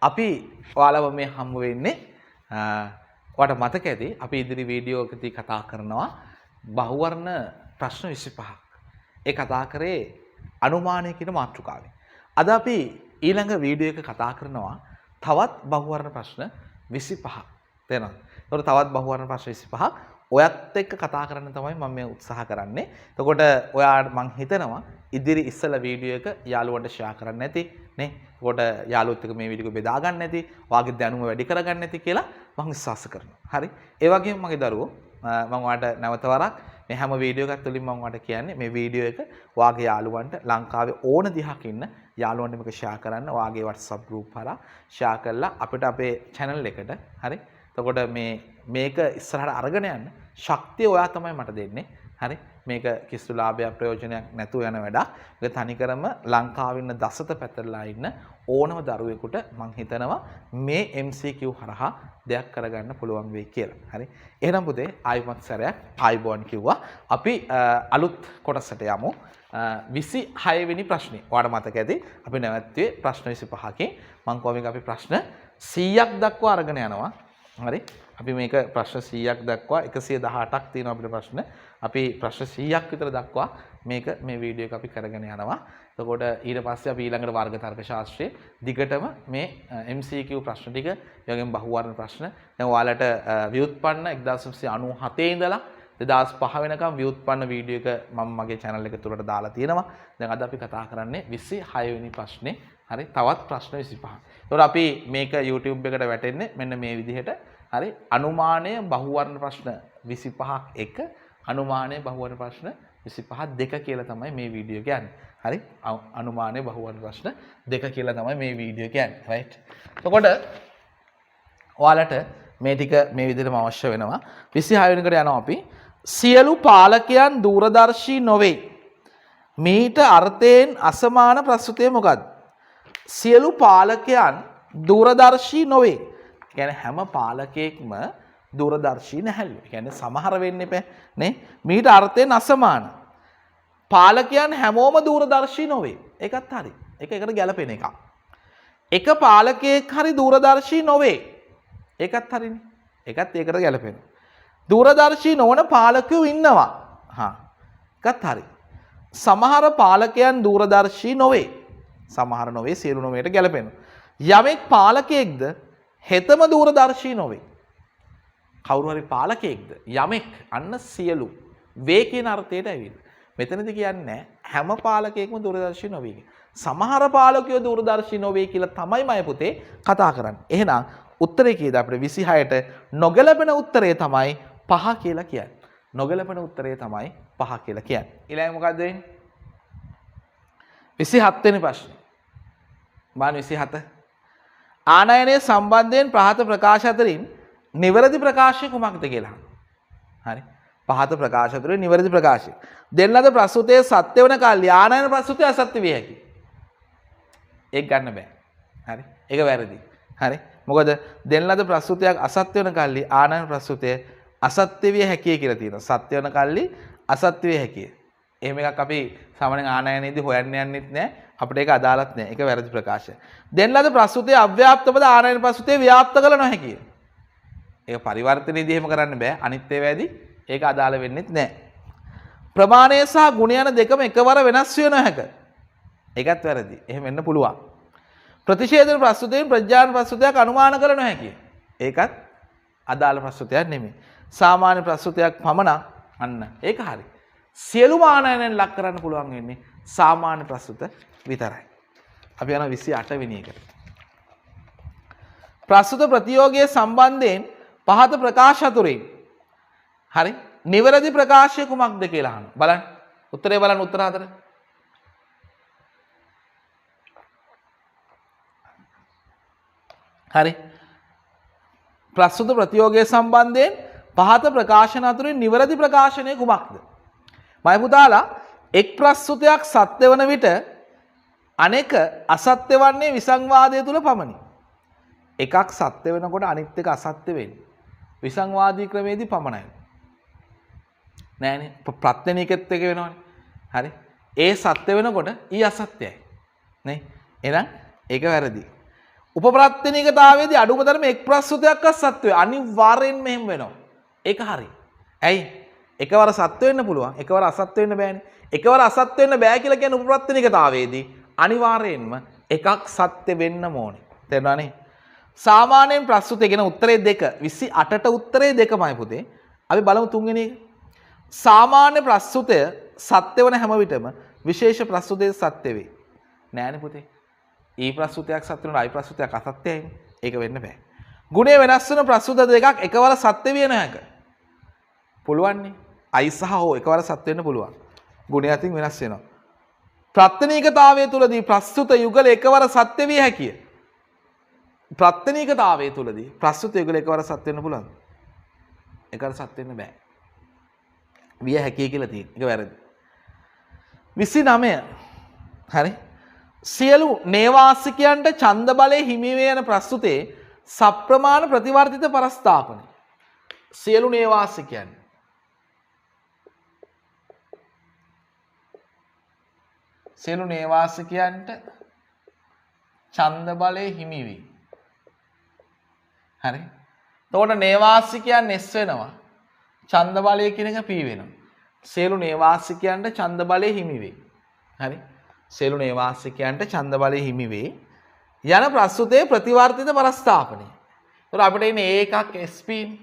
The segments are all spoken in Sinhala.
අපි ඔයාලව මේ හම්බ වෙන්නේ ඔයාලට මතක ඇති අපි ඉදිරි වීඩියෝ එකදී කතා කරනවා බහුවර්ණ ප්‍රශ්න 25ක්. ඒ කතා කරේ අනුමානය කියන මාතෘකාවෙන්. අද අපි ඊළඟ වීඩියෝ එක කතා කරනවා තවත් බහුවර්ණ ප්‍රශ්න 25ක්. තේරෙනවද? ඒතකොට තවත් බහුවර්ණ ප්‍රශ්න 25ක් ඔයත් එක්ක කතා කරන්න තමයි මම මේ උත්සාහ කරන්නේ. එතකොට ඔයා මං හිතනවා ඉදිරි ඉස්සල වීඩියෝ එක යාළුවන්ට ෂෙයා කරන්න නැති නේ. එතකොට යාළුවොත් එක්ක මේ වීඩියෝ එක බෙදා ගන්න නැති, ඔයාගේ දැනුම වැඩි කරගන්න නැති කියලා මම විශ්වාස කරනවා. හරි. ඒ වගේම මගේ දරුවෝ මම ඔයාලට නැවත වරක් මේ හැම වීඩියෝ එකක් තුළින් මම ඔයාලට කියන්නේ මේ වීඩියෝ එක ඔයාගේ යාළුවන්ට ලංකාවේ ඕන දිහක් ඉන්න යාළුවන්ට මේක ෂෙයා කරන්න. ඔයාගේ WhatsApp group හරහා ෂෙයා කරලා අපිට අපේ channel එකට හරි. එතකොට මේක ඉස්සරහට අරගෙන යන්න ශක්තිය ඔයා තමයි මට දෙන්නේ. හරි. මේක කිසිදු ලාභයක් ප්‍රයෝජනයක් නැතුව යන වැඩක්. ඒක තනිකරම ලංකාවේ ඉන්න දසත පැතරලා ඉන්න ඕනම දරුවෙකුට මම හිතනවා මේ MCQ හරහා දෙයක් කරගන්න පුළුවන් වෙයි කියලා. හරි. එහෙනම් පුතේ ආයිමත් සැරයක් ආයිබෝන් කිව්වා. අපි අලුත් කොටසට යමු. 26 වෙනි ප්‍රශ්නේ. ඔයාලට මතක ඇති අපි නැවතුනේ ප්‍රශ්න 25කින්. මම කොහොම මේක අපි ප්‍රශ්න 100ක් දක්වා අරගෙන යනවා. හරි. අපි මේක ප්‍රශ්න 100ක් දක්වා 118ක් තියෙනවා අපිට ප්‍රශ්න. අපි ප්‍රශ්න 100ක් විතර දක්වා මේක මේ වීඩියෝ එක අපි කරගෙන යනවා. එතකොට ඊට පස්සේ අපි ඊළඟට වර්ග තර්ක ශාස්ත්‍රයේ දිගටම මේ MCQ ප්‍රශ්න ටික, ඒ වගේම බහුවර්ණ ප්‍රශ්න. දැන් ඔයාලට ව්‍යුත්පන්න 1997 ඉඳලා 2005 වෙනකම් ව්‍යුත්පන්න වීඩියෝ එක මම මගේ channel එක තුලට දාලා තියෙනවා. දැන් අද අපි කතා කරන්නේ 26 වෙනි ප්‍රශ්නේ. හරි. තවත් ප්‍රශ්න 25ක්. එතකොට අපි මේක YouTube එකට වැටෙන්නේ මෙන්න මේ විදිහට. හරි. අනුමානය බහුවර්ණ ප්‍රශ්න 25ක් එක අනුමානය බහුවර්ණ ප්‍රශ්න 25ක් දෙක කියලා තමයි මේ වීඩියෝ කියන්නේ. හරි. අනුමානය බහුවර්ණ ප්‍රශ්න දෙක කියලා තමයි මේ වීඩියෝ කියන්නේ. රයිට්. එතකොට ඔයාලට මේ ටික මේ විදිහටම අවශ්‍ය වෙනවා. 26 වෙනිකට යනවා අපි. සියලු පාලකයන් දූරදර්ශී නොවේ. මීට අර්ථයෙන් අසමාන ප්‍රස්තුතය මොකක්ද? සියලු පාලකයන් දූරදර්ශී නොවේ. කියන්නේ හැම පාලකයෙක්ම දූරදර්ශී නැහැලු. කියන්නේ සමහර වෙන්න එපා නේ. මීට අර්ථයෙන් අසමාන. පාලකයන් හැමෝම දූරදර්ශී නොවේ. ඒකත් හරි. ඒක එකට ගැලපෙන එකක්. එක පාලකයෙක් හරි දූරදර්ශී නොවේ. ඒකත් හරිනේ. ඒකත් ඒකට ගැලපෙනවා. දූරදර්ශී නොවන පාලකයෝ ඉන්නවා. ඒකත් හරි. සමහර පාලකයන් දූරදර්ශී නොවේ. සමහර නොවේ සියලු නොවේට ගැලපෙනවා. යමෙක් පාලකයෙක්ද හෙතම දූරදර්ශී නොවේ. කවුරු හරි පාලකයෙක්ද යමෙක් අන්න සියලු වේ කියන අර්ථයට ඇවිල්ලා. මෙතනදී කියන්නේ හැම පාලකයෙක්ම දූරදර්ශී නොවේ. සමහර පාලකයෝ දූරදර්ශී නොවේ කියලා තමයි මම පුතේ කතා කරන්නේ. එහෙනම් උත්තරේ කීයද අපිට 26ට නොගැලපෙන උත්තරය තමයි 5 කියලා කියන්නේ. නොගැලපෙන උත්තරය තමයි 5 කියලා කියන්නේ. ඊළඟ මොකක්ද වෙන්නේ? 27 වෙනි ප්‍රශ්නේ. මාන 27. ආනයනයේ සම්බන්ධයෙන් පහත ප්‍රකාශ අතරින් නිවැරදි ප්‍රකාශය කුමක්ද කියලා. හරි. පහත ප්‍රකාශ අතරින් නිවැරදි ප්‍රකාශය. දෙන ලද ප්‍රස්තුතයේ සත්‍ය වන කල්ලි ආනයන ප්‍රස්තුතය අසත්‍ය විය හැකියි. ඒක ගන්න බෑ. හරි. ඒක වැරදි. හරි. මොකද දෙන ලද ප්‍රස්තුතයක් අසත්‍ය වන කල්ලි ආනයන ප්‍රස්තුතය අසත්‍ය විය හැකියි කියලා තියෙනවා. සත්‍ය වන කල්ලි අසත්‍ය විය හැකියි. එහෙම එකක් අපි සාමාන්‍යයෙන් ආනයනයේදී හොයන්න යන්නෙත් නෑ. අපිට ඒක අදාළත් නෑ. ඒක වැරදි ප්‍රකාශය. දෙන ලද ප්‍රස්තුතය අව්‍යාප්තවද ආනයන ප්‍රස්තුතය ව්‍යාප්ත කළ නොහැකියි. ඒක පරිවර්තනයේදී එහෙම කරන්න බෑ. අනිත් ඒවාදී ඒක අදාළ වෙන්නෙත් නෑ. ප්‍රමාණය සහ ගුණ යන දෙකම එකවර වෙනස් විය නොහැක. ඒකත් වැරදි. එහෙම වෙන්න පුළුවන්. ප්‍රතිශේධන ප්‍රස්තුතයෙන් ප්‍රඥාන ප්‍රස්තුතයක් අනුමාන කළ නොහැකියි. ඒකත් අදාළ ප්‍රස්තුතයක් නෙමෙයි. සාමාන්‍ය ප්‍රස්තුතයක් පමණක් අන්න ඒක හරි. සියලුම ආනයනයෙන් ලක් කරන්න පුළුවන් වෙන්නේ සාමාන්‍ය ප්‍රස්තුත විතරයි. අපි යන 28 වෙනි එකට. ප්‍රස්තුත ප්‍රතියෝගයේ සම්බන්ධයෙන් පහත ප්‍රකාශ අතුරින් හරි නිවැරදි ප්‍රකාශය කුමක්ද කියලා අහනවා. බලන්න. උත්තරේ බලන්න උත්තර හතර. හරි. ප්‍රස්තුත ප්‍රතියෝගයේ සම්බන්ධයෙන් පහත ප්‍රකාශන අතුරින් නිවැරදි ප්‍රකාශනය කුමක්ද? මයි පුතාලා එක් ප්‍රස්තුතයක් සත්‍ය වන විට අනෙක අසත්‍ය වන්නේ විසංවාදය තුල පමණි. එකක් සත්‍ය වෙනකොට අනිත් එක අසත්‍ය වෙන්නේ විසංවාදී ක්‍රමේදී පමණයි. නෑනේ ප්‍රත්‍යනිකෙත් එක වෙනවනේ. හරි. ඒ සත්‍ය වෙනකොට ඊ අසත්‍යයි. නේ? එහෙනම් ඒක වැරදි. උපප්‍රාත්‍යනිකතාවයේදී අඩුම තරමේ එක් ප්‍රස්තුතයක්වත් සත්‍ය වේ. අනිවාර්යෙන්ම මෙහෙම වෙනවා. ඒක හරි. ඇයි? එකවර සත්‍ය වෙන්න පුළුවන්. එකවර අසත්‍ය වෙන්න බෑනේ. එකවර අසත්‍ය වෙන්න බෑ කියලා කියන්නේ උපප්‍රාත්‍යනිකතාවයේදී අනිවාර්යෙන්ම එකක් සත්‍ය වෙන්න ඕනේ. තේරුණානේ? සාමාන්‍යයෙන් ප්‍රස්තුතය කියන උත්තරේ 2 28ට උත්තරේ 2මයි පුතේ. අපි බලමු තුන්වෙනි එක. සාමාන්‍ය ප්‍රස්තුතය සත්‍ය වන හැම විටම විශේෂ ප්‍රස්තුතය සත්‍ය වේ. නෑනේ පුතේ. ඊ ප්‍රස්තුතයක් සත්‍ය වෙනවා, අයි ප්‍රස්තුතයක් අසත්‍යයිනේ. ඒක වෙන්න බෑ. ගුණය වෙනස් වෙන ප්‍රස්තුත දෙකක් එකවර සත්‍ය විය නොහැක. පුළුවන් නේ. අයි සහ ඕ එකවර සත්‍ය වෙන්න පුළුවන්. ගුණය අතින් වෙනස් වෙනවා. ප්‍රත්‍යනිකතාවය තුලදී ප්‍රස්තුත යුගල එකවර සත්‍ය විය හැකිය. ප්‍රත්‍යනිකතාවය තුලදී ප්‍රස්තුත යුගල එකවර සත්‍ය වෙන්න පුළුවන්. එකවර සත්‍ය වෙන්න බෑ. විය හැකිය කියලා තියෙන. ඒක වැරදි. 29. හරි. සියලු නේවාසිකයන්ට ඡන්ද බලය හිමි වෙන ප්‍රස්තුතේ සප්‍රමාණ ප්‍රතිවර්තිත පරස්ථාපනය. සියලු නේවාසිකයන් සියලු නේවාසිකයන්ට ඡන්ද බලය හිමි වේ. හරි. එතකොට නේවාසිකයන් S වෙනවා. ඡන්ද බලය කියන එක P වෙනවා. සියලු නේවාසිකයන්ට ඡන්ද බලය හිමි වේ. හරි. සියලු නේවාසිකයන්ට ඡන්ද බලය හිමි වේ. යන ප්‍රස්තුතයේ ප්‍රතිවර්තිත පරස්ථාපනය. එතකොට අපිට එන්නේ ඒකක් SP නේ.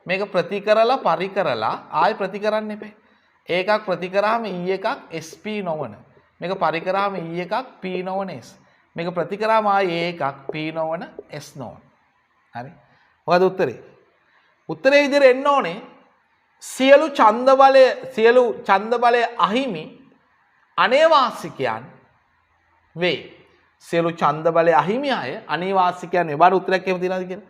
මේක ප්‍රති කරලා පරි කරලා ආයෙ ප්‍රති කරන්න එපේ. ඒකක් ප්‍රති කරාම E එකක් SP නොවන. මේක පරි කරාම E එකක් P නොවන S. මේක ප්‍රති කරාම ආයෙ එකක් P නොවන S නොවන. හරි. මොකද උත්තරේ? උත්තරේ විදිහට එන්න ඕනේ සියලු ඡන්ද බලය අහිමි අනේවාසිකයන් වේ. සියලු ඡන්ද බලය අහිමි අය අනේවාසිකයන් වේ. බාර උත්තරයක් එහෙම තියනවාද කියලා?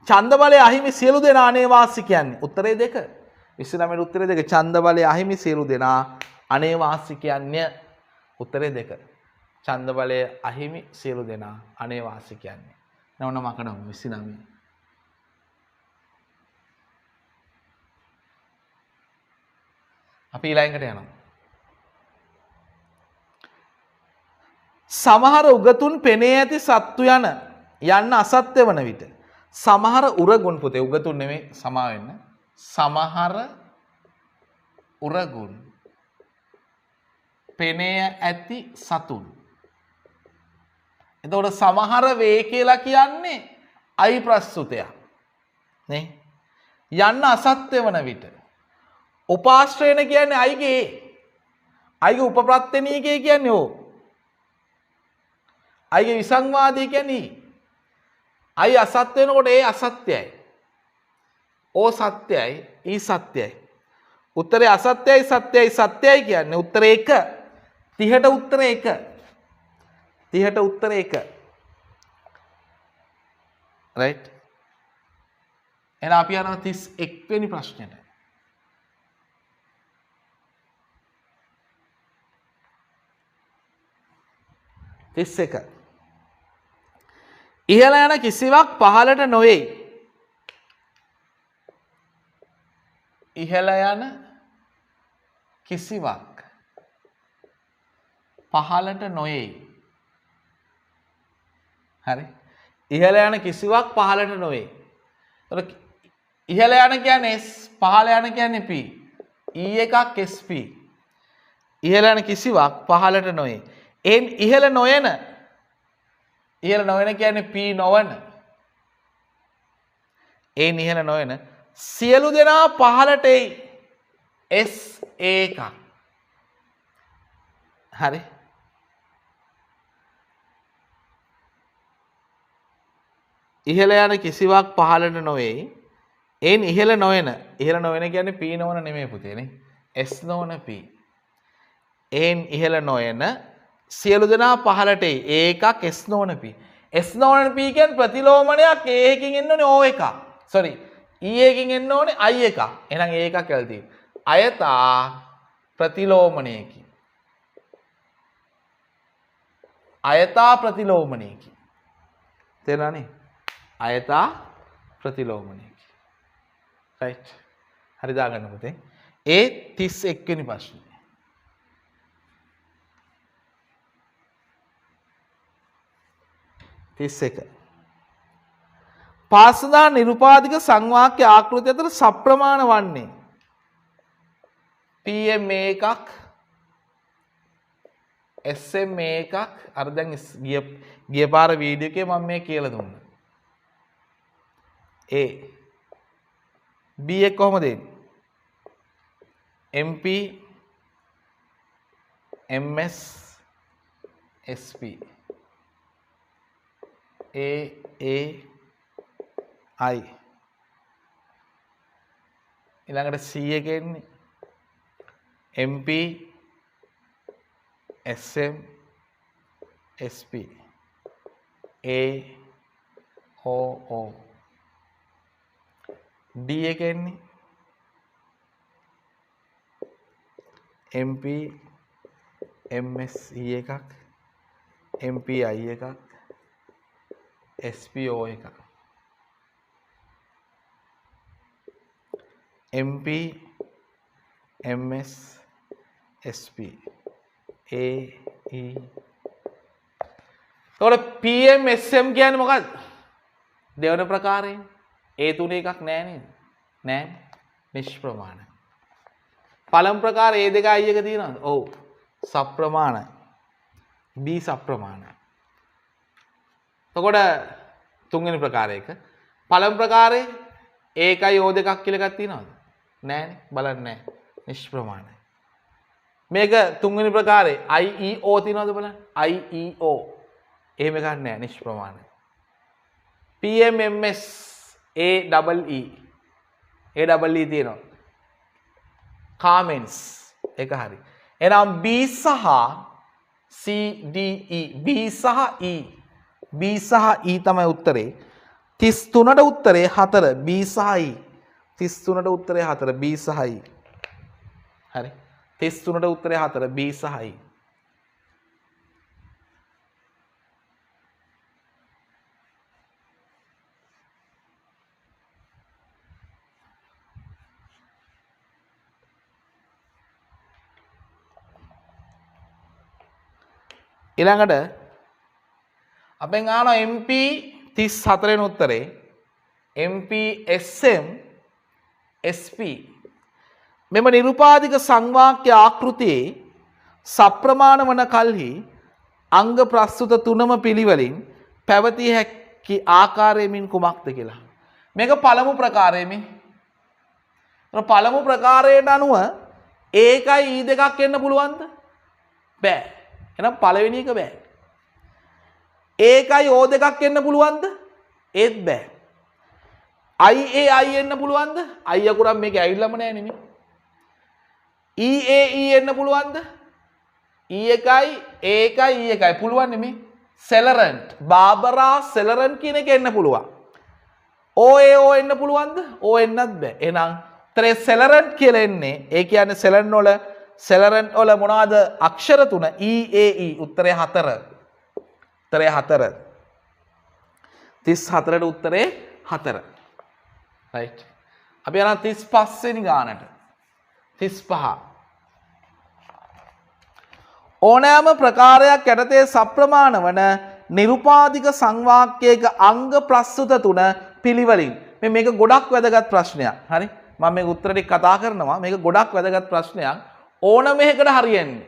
ඡන්ද බලය අහිමි සියලු දෙනා අනේවාසිකයන්. උත්තරේ 2. 29 උත්තරේ 2. ඡන්ද බලය අහිමි සියලු දෙනා අනේවාසිකයන්ය. උත්තරේ 2. ඡන්ද බලය අහිමි සියලු දෙනා අනේවාසිකයන්ය. නවන මකඩම 29. අපි ඊළඟට යනවා. සමහර උගතුන් පෙනේ ඇති සත්තු යන්න අසත්‍ය වන විට සමහර උරගුන් පුතේ උගතුන් නෙමෙයි සමා වෙන්න. සමහර උරගුන් පෙනේ ඇති සතුන්. එතකොට සමහර වේ කියලා කියන්නේ අයි ප්‍රස්තුතයක් නේ. යන්න අසත්‍ය වන විට උපාශ්‍රයන කියන්නේ අයිගේ උපප්‍රත්‍යනීකය කියන්නේ ඕ. අයිගේ විසංවාදී කියන්නේ අයි අසත්‍ය වෙනකොට ඒ අසත්‍යයි. ඕ සත්‍යයි ඊ සත්‍යයි. උත්තරේ අසත්‍යයි සත්‍යයි කියන්නේ උත්තරේ 1. 30ට උත්තරේ 1. 30ට උත්තරේ 1. රයිට්. එහෙනම් අපි යනවා 31 වෙනි ප්‍රශ්නෙට. 31. ඉහළ යන කිසිවක් පහළට නොවේ. ඉහළ යන කිසිවක් පහළට නොවේ. හරි. ඉහළ යන කිසිවක් පහළට නොවේ. එතකොට ඉහළ යන කියන්නේ S, පහළ යන කියන්නේ P. E එකක් SP. ඉහළ යන කිසිවක් පහළට නොවේ. එන් ඉහළ නොයන කියන්නේ P නොවන. එන් ඉහළ නොයන සියලු දෙනා පහළට එයි. S එකක්. හරි. ඉහළ යන කිසිවක් පහළට නොවේ. එන් ඉහළ නොයන කියන්නේ P නොවන නෙමෙයි පුතේ නේ. S නොවන P. එන් ඉහළ නොයන සියලු දෙනා පහළට එයි. ඒකක් S නොවන P. S නොවන P කියන්නේ ප්‍රතිලෝමනයක් A එකකින් එන්න ඕනේ O එකක්. sorry. E එකකින් එන්න ඕනේ I එකක්. එහෙනම් A එකක් කියලා තියෙනවා. අයතා ප්‍රතිලෝමනයකින්. අයතා ප්‍රතිලෝමනයකින්. තේරුණානේ? අයතා ප්‍රතිලෝමනයකින්. right. හරි දාගන්න පුතේ. ඒ 31 වෙනි ප්‍රශ්නේ. 31. පාසදා නිරුපාදික සංවාක්‍ය ආකෘති අතර සප්‍රමාණ වන්නේ PM එකක් SM එකක් අර දැන් ගිය පාර වීඩියෝ එකේ මම මේ කියලා දුන්නා. A B එක කොහමද එන්නේ? MP MS SP A I ඊළඟට C එක එන්නේ MP SM SP A O O D එක එන්නේ MP MS E එකක් MPI එකක් SPO එකක් MP MS SP A E එතකොට PM SM කියන්නේ මොකක්ද? දෙවන ප්‍රකාරයෙන් ඒ තුනේ එකක් නෑ නේද? නෑ නිෂ්ප්‍රමාණ. පළමු ප්‍රකාරය ඒ දෙක අයි එක තියෙනවද? ඔව්. සප්‍රමාණයි. B සප්‍රමාණයි. එතකොට තුන්වෙනි ප්‍රකාරයක පළමු ප්‍රකාරයේ ඒකයි O දෙකක් කියලා එකක් තියෙනවද? නෑනේ. බලන්න නෑ. නිෂ්ප්‍රමාණයි. මේක තුන්වෙනි ප්‍රකාරයේ IEO තියෙනවද බලන්න? IEO. එහෙම එකක් නෑ නිෂ්ප්‍රමාණයි. PMMS AEE තියෙනවා. කාමෙන්ස් එක හරි. එහෙනම් B සහ CDE B සහ E B සහ E තමයි උත්තරේ. 33ට උත්තරේ 4 B සහ E 33ට උත්තරේ 4 B සහ E. හරි. 33ට උත්තරේ 4 B සහ E. ඊළඟට අපෙන් අහනවා MP 34 වෙනි උත්තරේ MP SM SP මෙම නිරුපාදික සංවාක්‍ය ආකෘතියේ සප්‍රමාණ වන කල්හි අංග ප්‍රස්තුත තුනම පිළිවෙලින් පැවතිය හැකි ආකාරයෙන් කුමක්ද කියලා. මේක පළමු ප්‍රකාරයේ මේ. පළමු ප්‍රකාරයට අනුව ඒකයි E දෙකක් එන්න පුළුවන්ද? බෑ. එහෙනම් පළවෙනි එක බෑ. ඒකයි O දෙකක් එන්න පුළුවන්ද? ඒත් බෑ. I එන්න පුළුවන්ද? I අකුරක් මේකේ ඇවිල්ලාම නෑ නෙමෙයි. E එන්න පුළුවන්ද? E එකයි ඒකයි E එකයි පුළුවන් නෙමෙයි. සෙලරන්ට් බාබරා සෙලරන්ට් කියන එක එන්න පුළුවන්. O එන්න පුළුවන්ද? O එන්නත් බෑ. එහෙනම් උත්තරේ සෙලරන්ට් කියලා එන්නේ. ඒ කියන්නේ සෙලරන්ට් වල මොනවාද අක්ෂර තුන EAE උත්තරේ 4. උත්තරේ 4. 34ට උත්තරේ 4. right. අපි යනවා 35 වෙනි ගානට. 35. ඕනෑම ප්‍රකාරයක් යටතේ සප්‍රමාණ වන නිරුපාදික සංවාක්‍යයක අංග ප්‍රස්තුත තුන පිළිවෙලින්. මේක ගොඩක් වැදගත් ප්‍රශ්නයක්. හරි. මම මේක උත්තර ටික කතා කරනවා. මේක ගොඩක් වැදගත් ප්‍රශ්නයක්. ඕනම එකකට හරියන්නේ.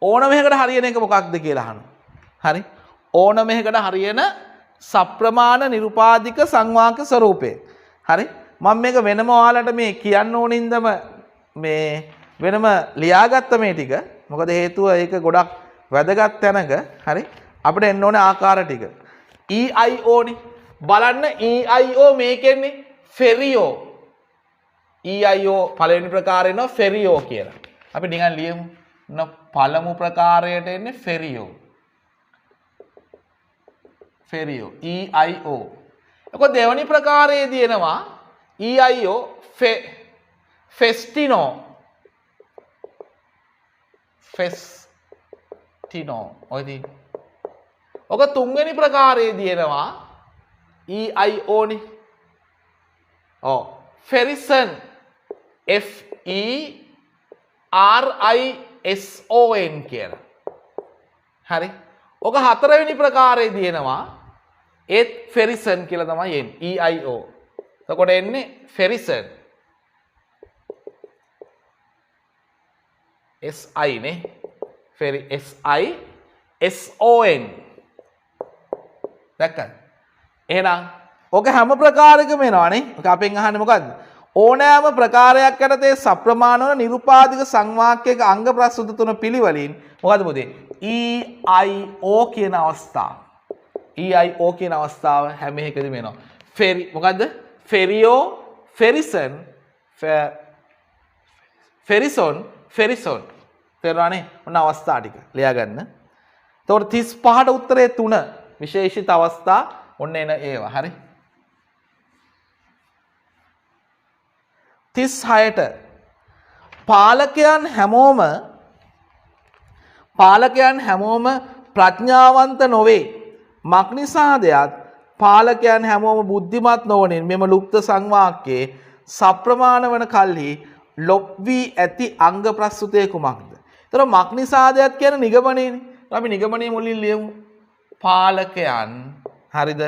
ඕනම එකකට හරියන එක මොකක්ද කියලා අහනවා. හරි. ඕනම එකකට හරියන සප්‍රමාණ නිරුපාදික සංවාක්‍ය ස්වරූපය. හරි. මම මේක වෙනම ඔයාලට මේ කියන්න ඕනින්දම මේ වෙනම ලියාගත්ත මේ ටික. මොකද හේතුව ඒක ගොඩක් වැදගත් තැනක. හරි. අපිට එන්න ඕනේ ආකාර ටික. EIO නේ. බලන්න EIO මේකෙන්නේ ෆෙරියෝ. EIO පළවෙනි ප්‍රකාරය නෝ ෆෙරියෝ කියලා. අපි නිකන් ලියමු. පළමු ප්‍රකාරයට එන්නේ ෆෙරියෝ. ෆෙරියෝ EIO. එතකොට දෙවැනි ප්‍රකාරයේදී එනවා EIO ෆෙස්ටිනෝ. ෆෙස්ටිනෝ. ඔයදී. ඔක තුන්වෙනි ප්‍රකාරයේදී එනවා EIO නේ. ඔව්. ෆෙරිසන් FERISON කියලා. හරි. ඔක හතරවෙනි ප්‍රකාරයේදී එනවා ඒත් ෆෙරිසන් කියලා තමයි එන්නේ. EIO. එතකොට එන්නේ ෆෙරිසන්. SI නේ. SISON. දැක්කද? එහෙනම් ඔක හැම ප්‍රකාරයකම එනවානේ. ඔක අපෙන් අහන්නේ මොකද්ද? ඕනෑම ප්‍රකාරයක් යටතේ සප්‍රමාණ වන නිරුපාදික සංවාක්‍යයක අංග ප්‍රස්තුත තුන පිළිවෙලින් මොකද්ද පුතේ? EIO කියන අවස්ථාව. EIO කියන අවස්ථාව හැම එකකදීම එනවා. මොකද්ද? ෆෙරියෝ, ෆෙරිසන්, ෆෙරිසොන්. තේරුණානේ? ඔන්න අවස්ථා ටික ලියා ගන්න. එතකොට 35ට උත්තරේ 3 විශේෂිත අවස්ථා ඔන්න එන ඒවා. හරි? 36ට පාලකයන් හැමෝම ප්‍රඥාවන්ත නොවේ. මක්නිසාදයත් පාලකයන් හැමෝම බුද්ධිමත් නොවනින් මෙම ලුප්ත සංවාක්‍යයේ සප්‍රමාණ වන කල්හි ලොප් වී ඇති අංග ප්‍රස්තුතය කුමක්ද? එතකොට මක්නිසාදයත් කියන නිගමනයනේ. අපි නිගමනයේ මුලින් ලියමු. පාලකයන් හරිද?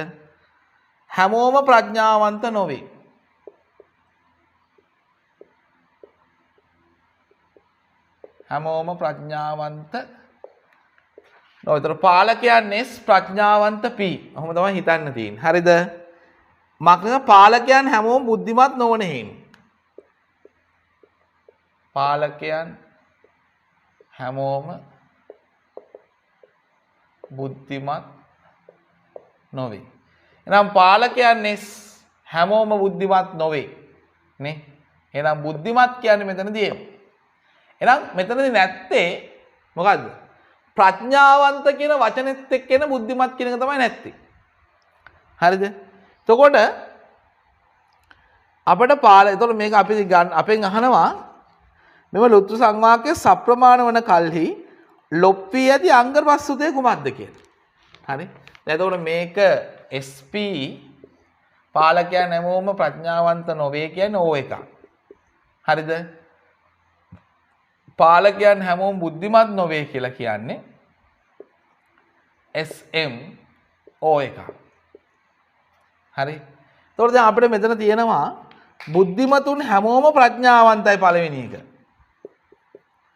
හැමෝම ප්‍රඥාවන්ත නොවේ. හැමෝම ප්‍රඥාවන්ත නොවේ. ඒතර පාලකයන් S ප්‍රඥාවන්ත P. ඔහොම තමයි හිතන්න තියෙන්නේ. හරිද? මක්නිසා පාලකයන් හැමෝම බුද්ධිමත් නොවන හේයින්. පාලකයන් හැමෝම බුද්ධිමත් නොවේ. එහෙනම් පාලකයන් S හැමෝම බුද්ධිමත් නොවේ. නේ? එහෙනම් බුද්ධිමත් කියන්නේ මෙතනදී එන්නේ. එහෙනම් මෙතනදී නැත්තේ මොකද්ද? ප්‍රඥාවන්ත කියන වචනේත් එක්ක එන බුද්ධිමත් කියන එක තමයි නැත්තේ. හරිද? එතකොට එතකොට මේක අපි අපෙන් අහනවා මෙම ලුප්ත සංවාක්‍යයේ සප්‍රමාණ වන කල්හි ලොප් වී ඇති අංග ප්‍රස්තුතය කුමක්ද කියලා. හරි? එතකොට මේක SP පාලකයන් හැමෝම ප්‍රඥාවන්ත නොවේ කියන්නේ O එකක්. හරිද? පාලකයන් හැමෝම බුද්ධිමත් නොවේ කියලා කියන්නේ SM O එකක්. හරි? එතකොට දැන් අපිට මෙතන තියෙනවා බුද්ධිමතුන් හැමෝම ප්‍රඥාවන්තයි පළවෙනි එක.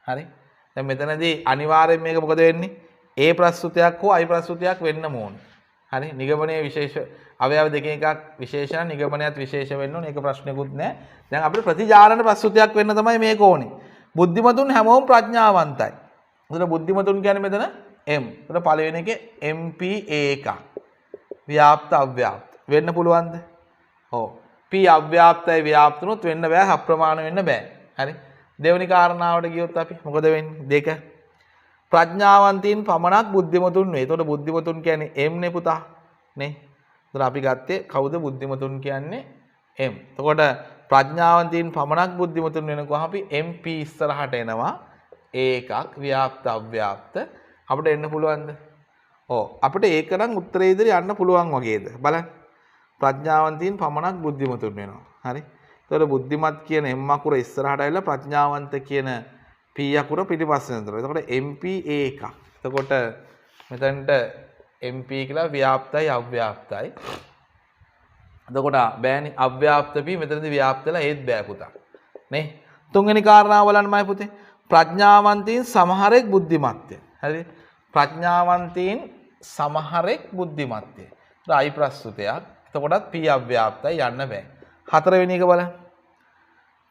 හරි? දැන් මෙතනදී අනිවාර්යෙන් මේක මොකද වෙන්නේ? A ප්‍රස්තුතයක් හෝ I ප්‍රස්තුතයක් වෙන්න ඕනේ. හරි? නිගමනයේ විශේෂ අවයව දෙකෙන් එකක් විශේෂණ නිගමනයත් විශේෂ වෙන්න ඕනේ. ඒක ප්‍රශ්නකුත් නෑ. දැන් අපිට ප්‍රතිජාලන ප්‍රස්තුතයක් වෙන්න තමයි මේක ඕනේ. බුද්ධිමතුන් හැමෝම ප්‍රඥාවන්තයි. එතන බුද්ධිමතුන් කියන්නේ මෙතන M. එතන පළවෙනි එකේ MPA එකක්. ව්‍යාප්ත අව්‍යාප්ත වෙන්න පුළුවන්ද? ඔව්. P අව්‍යාප්තයි ව්‍යාප්තුනොත් වෙන්න බෑ, අප්‍රමාණ වෙන්න බෑ. හරි? දෙවෙනි කාරණාවට ගියොත් අපි මොකද වෙන්නේ? 2. ප්‍රඥාවන්තයින් පමණක් බුද්ධිමතුන් වේ. එතකොට බුද්ධිමතුන් කියන්නේ M නේ පුතා. නේ? එතකොට අපි ගත්තේ කවුද බුද්ධිමතුන් කියන්නේ? M. එතකොට ප්‍රඥාවන්තයින් පමණක් බුද්ධිමතුන් වෙනකොට අපි MP ඉස්සරහට එනවා. ඒකක් ව්‍යාප්ත අව්‍යාප්ත අපිට එන්න පුළුවන්ද? ඔව්. අපිට ඒක නම් උත්තරේ ඉදිරි යන්න පුළුවන් වගේද? බලන්න. ප්‍රඥාවන්තයින් පමණක් බුද්ධිමතුන් වෙනවා. හරි? එතකොට බුද්ධිමත් කියන M අකුර ඉස්සරහට ඇවිල්ලා ප්‍රඥාවන්ත කියන P අකුර පිටිපස්සෙන් යනවා. එතකොට MP එකක්. එතකොට මෙතනට MP කියලා ව්‍යාප්තයි අව්‍යාප්තයි. එතකොට බෑනේ අව්‍යාප්ත P මෙතනදී ව්‍යාප්තලා ඒත් බෑ පුතා. නේ? තුන්වෙනි කාරණාව බලන්නමයි පුතේ. ප්‍රඥාවන්තයින් සමහරෙක් බුද්ධිමත්ය. හරි? ප්‍රඥාවන්තයින් සමහරෙක් බුද්ධිමත්ය. ඒක I ප්‍රස්තුතයක්. එතකොටත් P අව්‍යාප්තයි යන්න බෑ. 4 වෙනි එක බලන්න.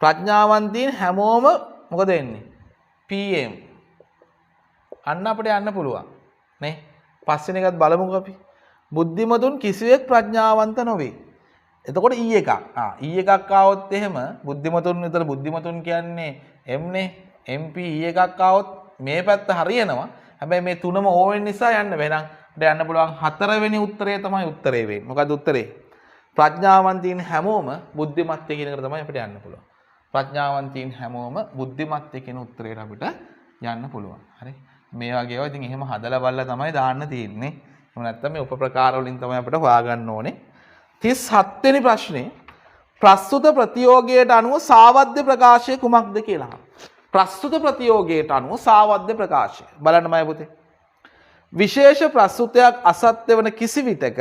ප්‍රඥාවන්තයින් හැමෝම මොකද වෙන්නේ? PM. අන්න අපිට යන්න පුළුවන්. නේ? පස්වෙනි එකත් බලමුකෝ අපි. බුද්ධිමතුන් කිසිවෙක් ප්‍රඥාවන්ත නොවේ. එතකොට E එකක්. E එකක් ආවොත් එහෙම බුද්ධිමතුන් විතර බුද්ධිමතුන් කියන්නේ M නේ. MP E එකක් ආවොත් මේ පැත්ත හරියනවා. හැබැයි මේ තුනම O වෙන නිසා යන්න බෑ. එහෙනම් අපිට යන්න පුළුවන් 4 වෙනි උත්තරය තමයි උත්තරේ වෙන්නේ. මොකද්ද උත්තරේ? ප්‍රඥාවන්තයින් හැමෝම බුද්ධිමත්ය කියන එකට තමයි අපිට යන්න පුළුවන්. ප්‍රඥාවන්තයින් හැමෝම බුද්ධිමත්ය කියන උත්තරයට අපිට යන්න පුළුවන්. හරි? මේ වගේ ඒවා ඉතින් එහෙම හදලා බලලා තමයි දාන්න තියෙන්නේ. එහෙම නැත්නම් මේ උපප්‍රකාර වලින් තමයි අපිට හොයාගන්න ඕනේ. 37 වෙනි ප්‍රශ්නේ ප්‍රස්තුත ප්‍රතියෝගයට අනුව සාවද්‍ය ප්‍රකාශය කුමක්ද කියලා අහනවා. ප්‍රස්තුත ප්‍රතියෝගයට අනුව සාවද්‍ය ප්‍රකාශය. බලන්න මම පුතේ. විශේෂ ප්‍රස්තුතයක් අසත්‍ය වන කිසි විටක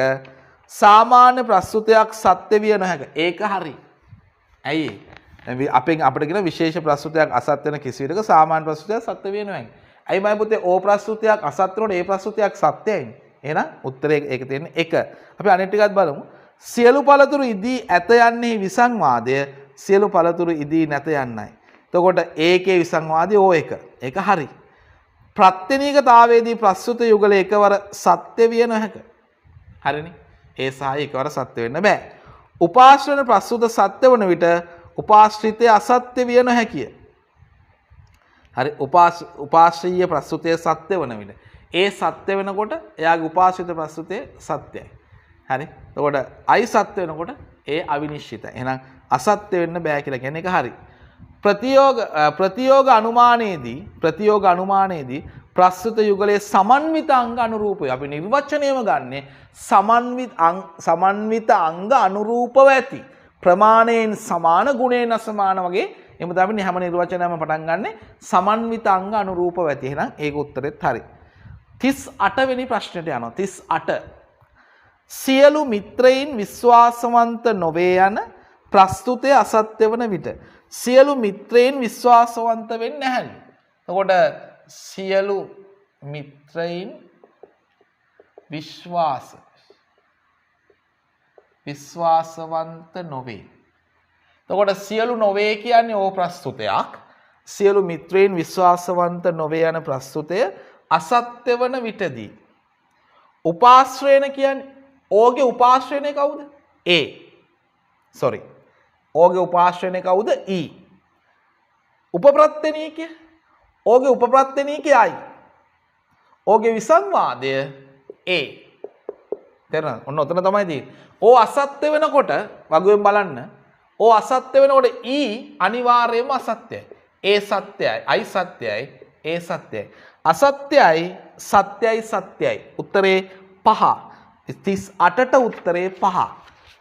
සාමාන්‍ය ප්‍රස්තුතයක් සත්‍ය විය නොහැක. ඒක හරි. ඇයි? අපෙන් අපිට කියන විශේෂ ප්‍රස්තුතයක් අසත්‍ය වෙන කිසි විටක සාමාන්‍ය ප්‍රස්තුතයක් සත්‍ය විය නොහැක. ඇයි මම පුතේ ඕ ප්‍රස්තුතයක් අසත්‍ය වුණොත් ඒ ප්‍රස්තුතයක් සත්‍යයිනේ. එහෙනම් උත්තරේ ඒක තියෙන්නේ 1. අපි අනිත් ටිකත් බලමු. සියලු පළතුරු ඉදී ඇත යන්නේ විසංවාදය, සියලු පළතුරු ඉදී නැත යන්නයි. එතකොට ඒකේ විසංවාදය ඕ එක. ඒක හරි. ප්‍රත්‍යනීකතාවයේදී ප්‍රස්තුත යුගලය එකවර සත්‍ය විය නොහැක. හරිනේ. ඒ සහ එකවර සත්‍ය වෙන්න බෑ. උපාශ්‍රයන ප්‍රස්තුත සත්‍ය වන විට උපාශ්‍රිතය අසත්‍ය විය නොහැකිය. හරි. උපාශ්‍රීය ප්‍රස්තුතය සත්‍ය වන විට ඒ සත්‍ය වෙනකොට එයාගේ උපාශ්‍රිත ප්‍රස්තුතය සත්‍යයි. හරි. එතකොට අයි සත්‍ය වෙනකොට ඒ අවිනිශ්චිතයි. එහෙනම් අසත්‍ය වෙන්න බෑ කියලා කියන එක හරි. ප්‍රතියෝග අනුමානයේදී ප්‍රස්තුත යුගලයේ සමන්විත අංග අනුරූපය. අපි නිර්වචනයම ගන්නේ සමන්විත අංග අනුරූපව ඇති. ප්‍රමාණයෙන් සමාන ගුණයෙන් අසමාන වගේ එහෙම තමයි හැම නිර්වචනයක්ම පටන් ගන්නෙ සමන්විත අංග අනුරූපව ඇති. එහෙනම් ඒක උත්තරෙත් හරි. 38 වෙනි ප්‍රශ්නෙට යනවා. 38. සියලු මිත්‍රයින් විශ්වාසවන්ත නොවේ යන ප්‍රස්තුතය අසත්‍ය වන විට සියලු මිත්‍රයින් විශ්වාසවන්ත වෙන්නේ නැහැලු. එතකොට සියලු මිත්‍රයින් විශ්වාසවන්ත නොවේ. එතකොට සියලු නොවේ කියන්නේ ඕ ප්‍රස්තුතයක්. සියලු මිත්‍රයින් විශ්වාසවන්ත නොවේ යන ප්‍රස්තුතය අසත්‍ය වන විටදී උපාශ්‍රයන කියන්නේ ඕගේ උපාශ්‍රයනේ කවුද? A. sorry. ඕගේ උපාශ්‍රයනේ කවුද? E. උපප්‍රත්‍යනීකය ඕගේ උපප්‍රත්‍යනීකය I. ඕගේ විසංවාදය A. තේරෙනවද? ඔන්න ඔතන තමයි තියෙන්නේ. ඕ අසත්‍ය වෙනකොට වගුවෙන් බලන්න. ඕ අසත්‍ය වෙනකොට E අනිවාර්යයෙන්ම අසත්‍යයි. A සත්‍යයි, I සත්‍යයි, A සත්‍යයි. අසත්‍යයි, සත්‍යයි. උත්තරේ 5. 38ට උත්තරේ 5.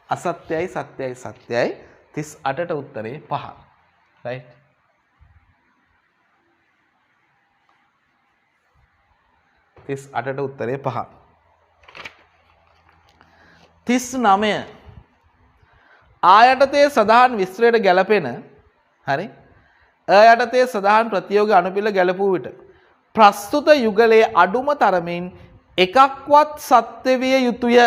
අසත්‍යයි, සත්‍යයි. 38ට උත්තරේ 5. right? අටට උත්තරේ 5. 39 ආයතනයේ සදාහන් විස්තරයට ගැලපෙන හරි ආයතනයේ සදාහන් ප්‍රතියෝග අනුපිළ ගැලපූ විට ප්‍රස්තුත යුගලයේ අඩුම තරමින් එකක්වත් සත්‍ය විය යුතුය.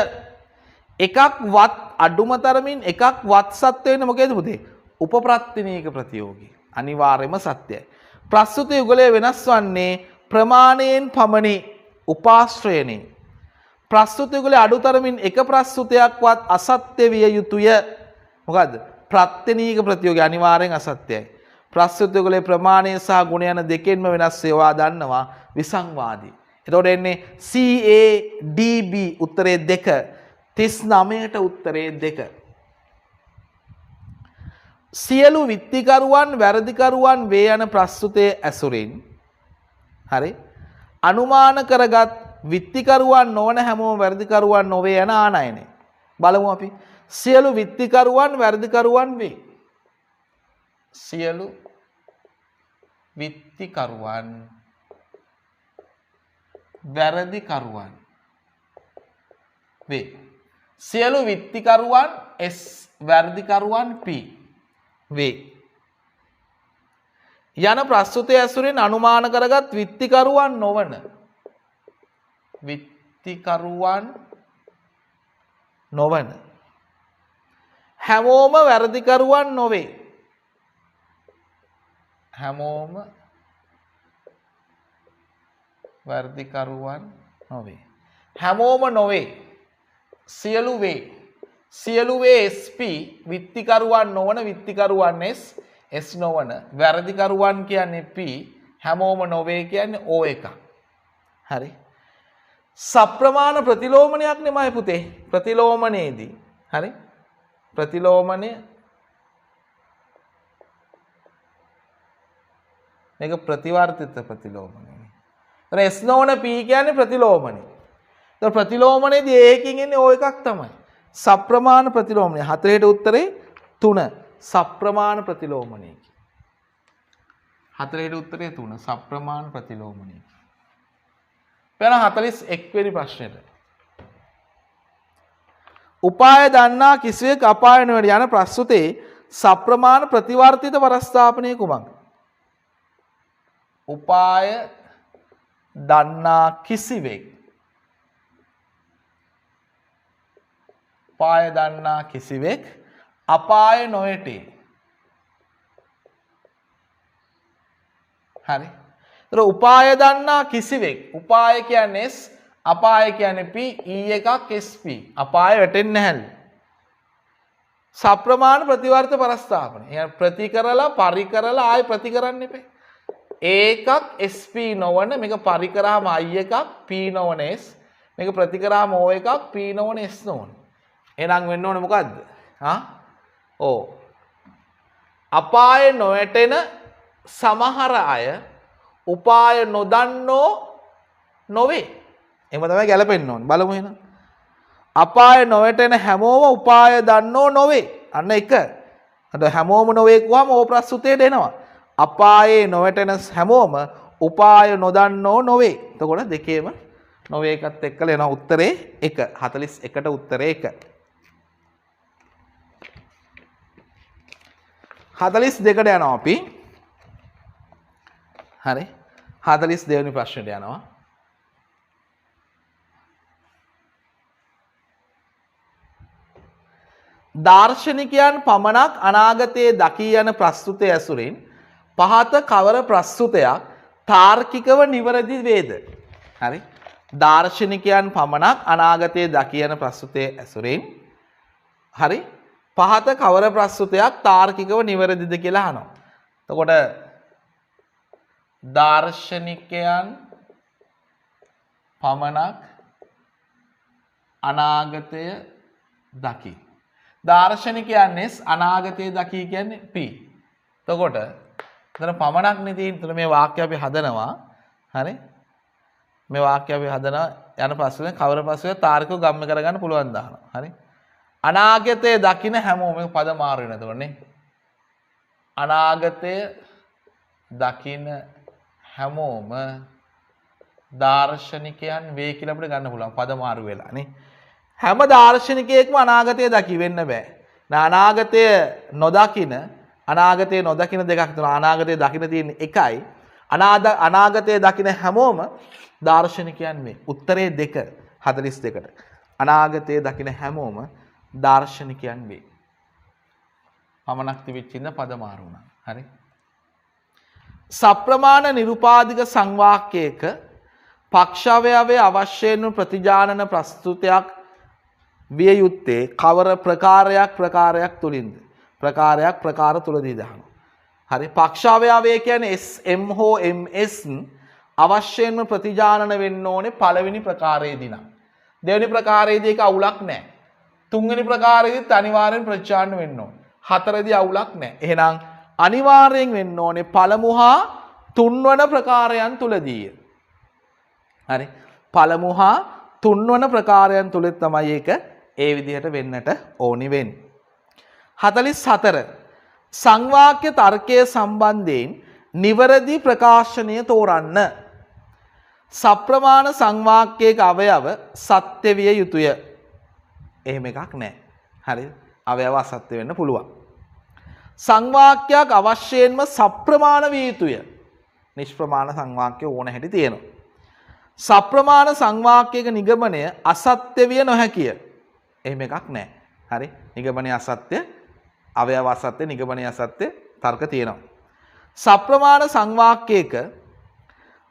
එකක්වත් අඩුම තරමින් එකක්වත් සත්‍ය වෙන්නේ මොකේද පුතේ? උපප්‍රත්‍යනීක ප්‍රතියෝගී. අනිවාර්යයෙන්ම සත්‍යයි. ප්‍රස්තුත යුගලය වෙනස් වන්නේ ප්‍රමාණයෙන් පමණි. උපාශ්‍රයනේ. ප්‍රස්තුත යුගලයේ අඩු තරමින් එක ප්‍රස්තුතයක්වත් අසත්‍ය විය යුතුය. මොකද්ද? ප්‍රත්‍යනීක ප්‍රතියෝගී අනිවාර්යෙන් අසත්‍යයි. ප්‍රස්තුත යුගලයේ ප්‍රමාණය සහ ගුණ යන දෙකෙන්ම වෙනස් ඒවා දන්නවා විසංවාදී. එතකොට එන්නේ CADB උත්තරේ 2. 39ට උත්තරේ 2. සියලු විත්තිකරුවන් වැරදිකරුවන් වේ යන ප්‍රස්තුතයේ ඇසුරින් හරි අනුමාන කරගත් විත්තිකරුවන් නොවන හැමෝම වැරදිකරුවන් නොවේ යන ආනයනය. බලමු අපි. සියලු විත්තිකරුවන් වැරදිකරුවන් වේ. සියලු විත්තිකරුවන් වැරදිකරුවන් වේ. සියලු විත්තිකරුවන් S වැරදිකරුවන් P වේ. යන ප්‍රස්තුතය ඇසුරින් අනුමාන කරගත් විත්තිකරුවන් නොවන හැමෝම වැරදිකරුවන් නොවේ. හැමෝම වැරදිකරුවන් නොවේ. හැමෝම නොවේ. සියලු වේ. සියලු වේ SP විත්තිකරුවන් නොවන විත්තිකරුවන් S නොවන වැරදිකරුවන් කියන්නේ P හැමෝම නොවේ කියන්නේ O එක. හරි. සප්‍රමාණ ප්‍රතිලෝමනයක් නෙමෙයි පුතේ. ප්‍රතිලෝමනයේදී හරි. ප්‍රතිලෝමනය මේක ප්‍රතිවර්තිත ප්‍රතිලෝමනය. S නොවන P කියන්නේ ප්‍රතිලෝමනය. ඒතර ප්‍රතිලෝමනයේදී ඒකකින් එන්නේ O එකක් තමයි. සප්‍රමාණ ප්‍රතිලෝමනය. 4ට උත්තරේ 3. සප්‍රමාණ ප්‍රතිලෝමනය. 4ට උත්තරේ 3. සප්‍රමාණ ප්‍රතිලෝමනය. පෙර 41 වෙනි ප්‍රශ්නෙට. උපාය දන්නා කිසිවෙක් අපාය නොවන යන ප්‍රස්තුතේ සප්‍රමාණ ප්‍රතිවර්තිත වරස්ථාපනය කුමක්ද? උපාය දන්නා කිසිවෙක් අපාය නොවැටේ. හරි. ඒතර උපාය දන්නා කිසිවෙක් උපාය කියන්නේ S අපාය කියන්නේ P E එකක් SP අපාය වැටෙන්නේ නැහැලු. සප්‍රමාණ ප්‍රතිවර්ත පරස්ථාපන. يعني ප්‍රති කරලා පරි කරලා ආයෙ ප්‍රති කරන්න එපේ. ඒකක් SP නොවන මේක පරි කරාම I එකක් P නොවන S මේක ප්‍රති කරාම O එකක් P නොවන S නොවන. එහෙනම් වෙන්න ඕනේ මොකද්ද? ඔව්. අපාය නොවැටෙන සමහර අය උපාය නොදන්නෝ නොවේ. එහෙම තමයි ගැලපෙන්න ඕනේ. බලමු එහෙනම්. අපාය නොවැටෙන හැමෝම උපාය දන්නෝ නොවේ. අන්න එක. අද හැමෝම නොවේ කිව්වම ඕ ප්‍රස්තුතයට එනවා. අපායේ නොවැටෙන හැමෝම උපාය නොදන්නෝ නොවේ. එතකොට දෙකේම නොවේ එකත් එක්කලා එනවා උත්තරේ 1. 41ට උත්තරේ 1. 42ට යනවා අපි. හරි. 42 වෙනි ප්‍රශ්නෙට යනවා. දාර්ශනිකයන් පමණක් අනාගතයේ දකී යන ප්‍රස්තුතය ඇසුරින් පහත කවර ප්‍රස්තුතයක් තාර්කිකව නිවැරදි වේද? හරි. දාර්ශනිකයන් පමණක් අනාගතයේ දකී යන ප්‍රස්තුතය ඇසුරින් හරි පහත කවර ප්‍රස්තුතයක් තාර්කිකව නිවැරදිද කියලා අහනවා. එතකොට දාර්ශනිකයන් පමණක් අනාගතය දකි. දාර්ශනිකයන්ස් අනාගතය දකි කියන්නේ P. එතකොට එතන පමණක් නේ තියෙන්නේ. එතන මේ වාක්‍ය අපි හදනවා. හරි? මේ වාක්‍ය අපි හදනවා යන ප්‍රශ්නේ කවර ප්‍රශ්නේ තාර්කිකව ගම්ම කරගන්න පුළුවන් දානවා. හරි? අනාගතය දකින හැමෝම මේක පද මාරු වෙන එතකොට නේ. අනාගතය දකින හැමෝම දාර්ශනිකයන් වේ කියලා අපිට ගන්න පුළුවන් පද මාරු වෙලා නේ. හැම දාර්ශනිකයෙක්ම අනාගතය දකි වෙන්න බෑ. අනාගතය නොදකින දෙකක් තියෙනවා. අනාගතය දකින තියෙන එකයි. අනාගතය දකින හැමෝම දාර්ශනිකයන් වේ. උත්තරේ 2 42ට. අනාගතය දකින හැමෝම දාර්ශනිකයන් වේ. පමණක් තිබිච්ච ඉන්න පද මාරු වුණා. හරි. සප්‍රමාණ නිරුපාදික සංවාක්‍යයක පක්ෂවයවේ අවශ්‍යන ප්‍රතිජානන ප්‍රස්තුතයක් විය යුත්තේ කවර ප්‍රකාරයක් තුලින්ද? ප්‍රකාර තුලදී දහනවා. හරි. පක්ෂවයවේ කියන්නේ SM හෝ MS අවශ්‍යයෙන්ම ප්‍රතිජානන වෙන්න ඕනේ පළවෙනි ප්‍රකාරයේදී නම්. දෙවෙනි ප්‍රකාරයේදී ඒක අවුලක් නැහැ. තුන්වෙනි ප්‍රකාරයේදීත් අනිවාර්යෙන් ප්‍රතිජානන වෙන්න ඕනේ. හතරදී අවුලක් නැහැ. එහෙනම් අනිවාර්යෙන් වෙන්න ඕනේ පළමු හා තුන්වන ප්‍රකාරයන් තුලදී. හරි. පළමු හා තුන්වන ප්‍රකාරයන් තුල තමයි ඒක ඒ විදිහට වෙන්නට ඕනි වෙන්නේ. 44 සංවාක්‍ය තර්කයේ සම්බන්ධයෙන් නිවැරදි ප්‍රකාශනය තෝරන්න. සප්‍රමාණ සංවාක්‍යයක අවයව සත්‍ය විය යුතුය. එහෙම එකක් නැහැ. හරි. අවයව අසත්‍ය වෙන්න පුළුවන්. සංවාක්‍යයක් අවශ්‍යයෙන්ම සප්‍රමාණ විය යුතුය. නිෂ්ප්‍රමාණ සංවාක්‍ය ඕන හැටි තියෙනවා. සප්‍රමාණ සංවාක්‍යයක නිගමනය අසත්‍ය විය නොහැකිය. එහෙම එකක් නැහැ. හරි. නිගමනය අසත්‍ය, අවයව අසත්‍ය, නිගමනය අසත්‍ය තර්ක තියෙනවා. සප්‍රමාණ සංවාක්‍යයක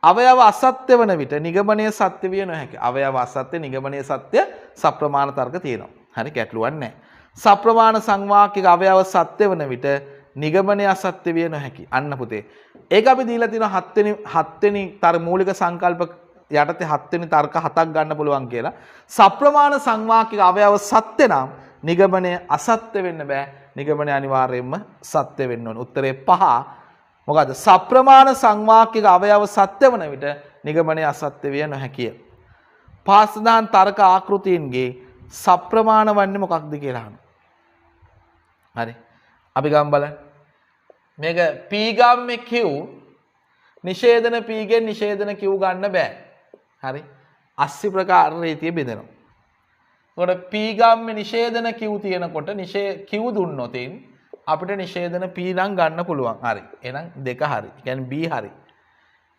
අවයව අසත්‍ය වන විට නිගමනය සත්‍ය විය නොහැකිය. අවයව අසත්‍ය, නිගමනය සත්‍ය සප්‍රමාණ තර්ක තියෙනවා. හරි. ගැටලුවක් නැහැ. සප්‍රමාණ සංවාක්‍යයක අවයව සත්‍ය වන විට නිගමනය අසත්‍ය විය නොහැකිය. අන්න පුතේ. ඒක අපි දීලා තියෙනවා 7 වෙනි මූලික සංකල්ප යටතේ 7 වෙනි තර්ක 7ක් ගන්න පුළුවන් කියලා. සප්‍රමාණ සංවාක්‍යක අවයව සත්‍ය නම් නිගමනය අසත්‍ය වෙන්න බෑ. නිගමනය අනිවාර්යයෙන්ම සත්‍ය වෙන්න ඕන. උත්තරේ 5. මොකද සප්‍රමාණ සංවාක්‍යක අවයව සත්‍ය වන විට නිගමනය අසත්‍ය විය නොහැකිය. පාසදාන් තර්ක ආකෘතීන්ගේ සප්‍රමාණ වන්නේ මොකක්ද කියලා අහනවා. හරි. අපි ගම් බලන්න. මේක P ගම්මේ Q නිෂේධන P ගෙන් නිෂේධන Q ගන්න බෑ. හරි. අස්සි ප්‍රකාර රීතිය බෙදෙනවා. එතකොට p ගාම්මේ නිෂේධන q තියෙනකොට q දුන්නොත් අපිට නිෂේධන p නම් ගන්න පුළුවන්. හරි. එහෙනම් දෙක හරි. ඒ කියන්නේ b හරි.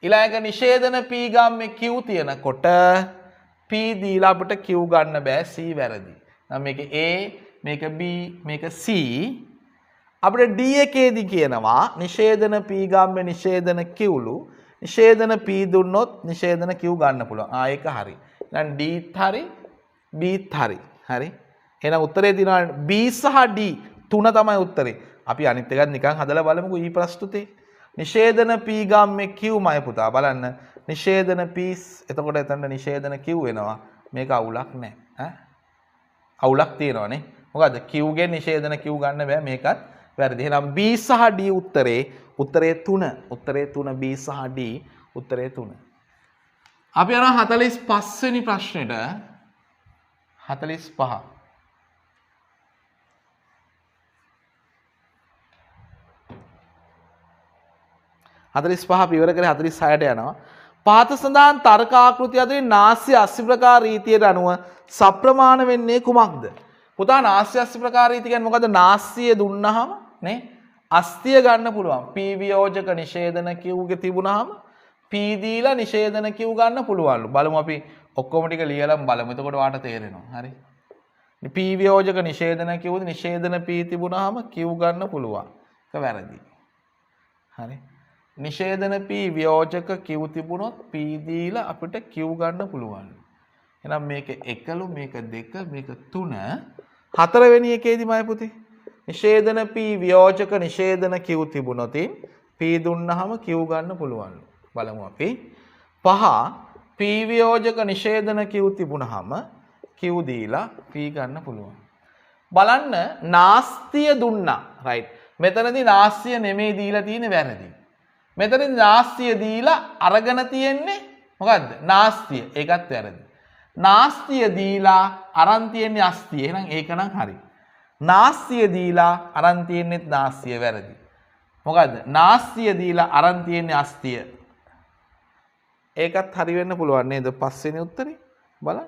ඊළඟ නිෂේධන p ගාම්මේ q තියෙනකොට p දීලා අපිට q ගන්න බෑ c වැරදි. නම් මේක a මේක b මේක c අපිට d එකේදී කියනවා නිෂේධන p ගාම්මේ නිෂේධන qලු නිෂේධන p දුන්නොත් නිෂේධන q ගන්න පුළුවන්. ඒක හරි. එහෙනම් d හරි b හරි. හරි. එහෙනම් උත්තරේ දිනවා b සහ d තුන තමයි උත්තරේ. අපි අනිත් එකත් නිකන් හදලා බලමුකෝ ඊ ප්‍රස්තුතේ. නිෂේධන p ගාම්මේ q මය පුතා බලන්න. නිෂේධන p එතකොට එතන නිෂේධන q වෙනවා. මේක අවුලක් නැහැ. ඈ අවුලක් තියෙනවනේ. මොකද්ද q ගෙන් නිෂේධන q ගන්න බෑ මේකත් වැරදි. එහෙනම් b සහ d උත්තරේ 3. උත්තරේ 3 b සහ d උත්තරේ 3. අපි යනවා 45 වෙනි ප්‍රශ්නෙට. 45 අපි ඉවර කරේ 46ට යනවා. පහත සඳහන් තර්ක ආකෘති අතරින් නාස්‍ය අස්්‍ය ප්‍රකාර රීතියට අනුව සප්‍රමාණ වෙන්නේ කුමක්ද? පුතා නාස්‍ය අස්්‍ය ප්‍රකාර රීතිය කියන්නේ මොකද්ද? නාස්‍ය දුන්නාම නේ අස්තිය ගන්න පුළුවන්. p වියෝජක නිෂේධන q ගේ තිබුණාම p දීලා නිෂේධන q ගන්න පුළුවන්ලු. බලමු අපි ඔක්කොම ටික ලියලා බලමු. එතකොට ඔයාලට තේරෙනවා. හරි. p වියෝජක නිෂේධන q නිෂේධන p තිබුණාම q ගන්න පුළුවන්. ඒක වැරදි. හරි. නිෂේධන p වියෝජක q තිබුණොත් p දීලා අපිට q ගන්න පුළුවන්. එහෙනම් මේක 1ලු මේක 2 මේක 3 හතරවෙනි එකේදී මයි පුතේ නිෂේධන p වියෝජක නිෂේධන q තිබුණොත් p දුන්නාම q ගන්න පුළුවන්. බලමු අපි 5 p වියෝජක නිෂේධන q තිබුණාම q දීලා p ගන්න පුළුවන්. බලන්න නාස්තිය දුන්නා. රයිට්. මෙතනදී නාස්තිය නෙමෙයි දීලා තියෙන්නේ වැරදි. මෙතනදී නාස්තිය දීලා අරගෙන තියෙන්නේ මොකද්ද? නාස්තිය. ඒකත් වැරදි. නාස්තිය දීලා අරන් තියෙන්නේ අස්තිය. එහෙනම් ඒක නම් හරි. නාස්තිය දීලා අරන් තියෙන්නේ නාස්තිය වැරදි. මොකද්ද? නාස්තිය දීලා අරන් තියෙන්නේ අස්තිය. ඒකත් හරි වෙන්න පුළුවන් නේද? පස්වෙනි උත්තරේ බලන්න.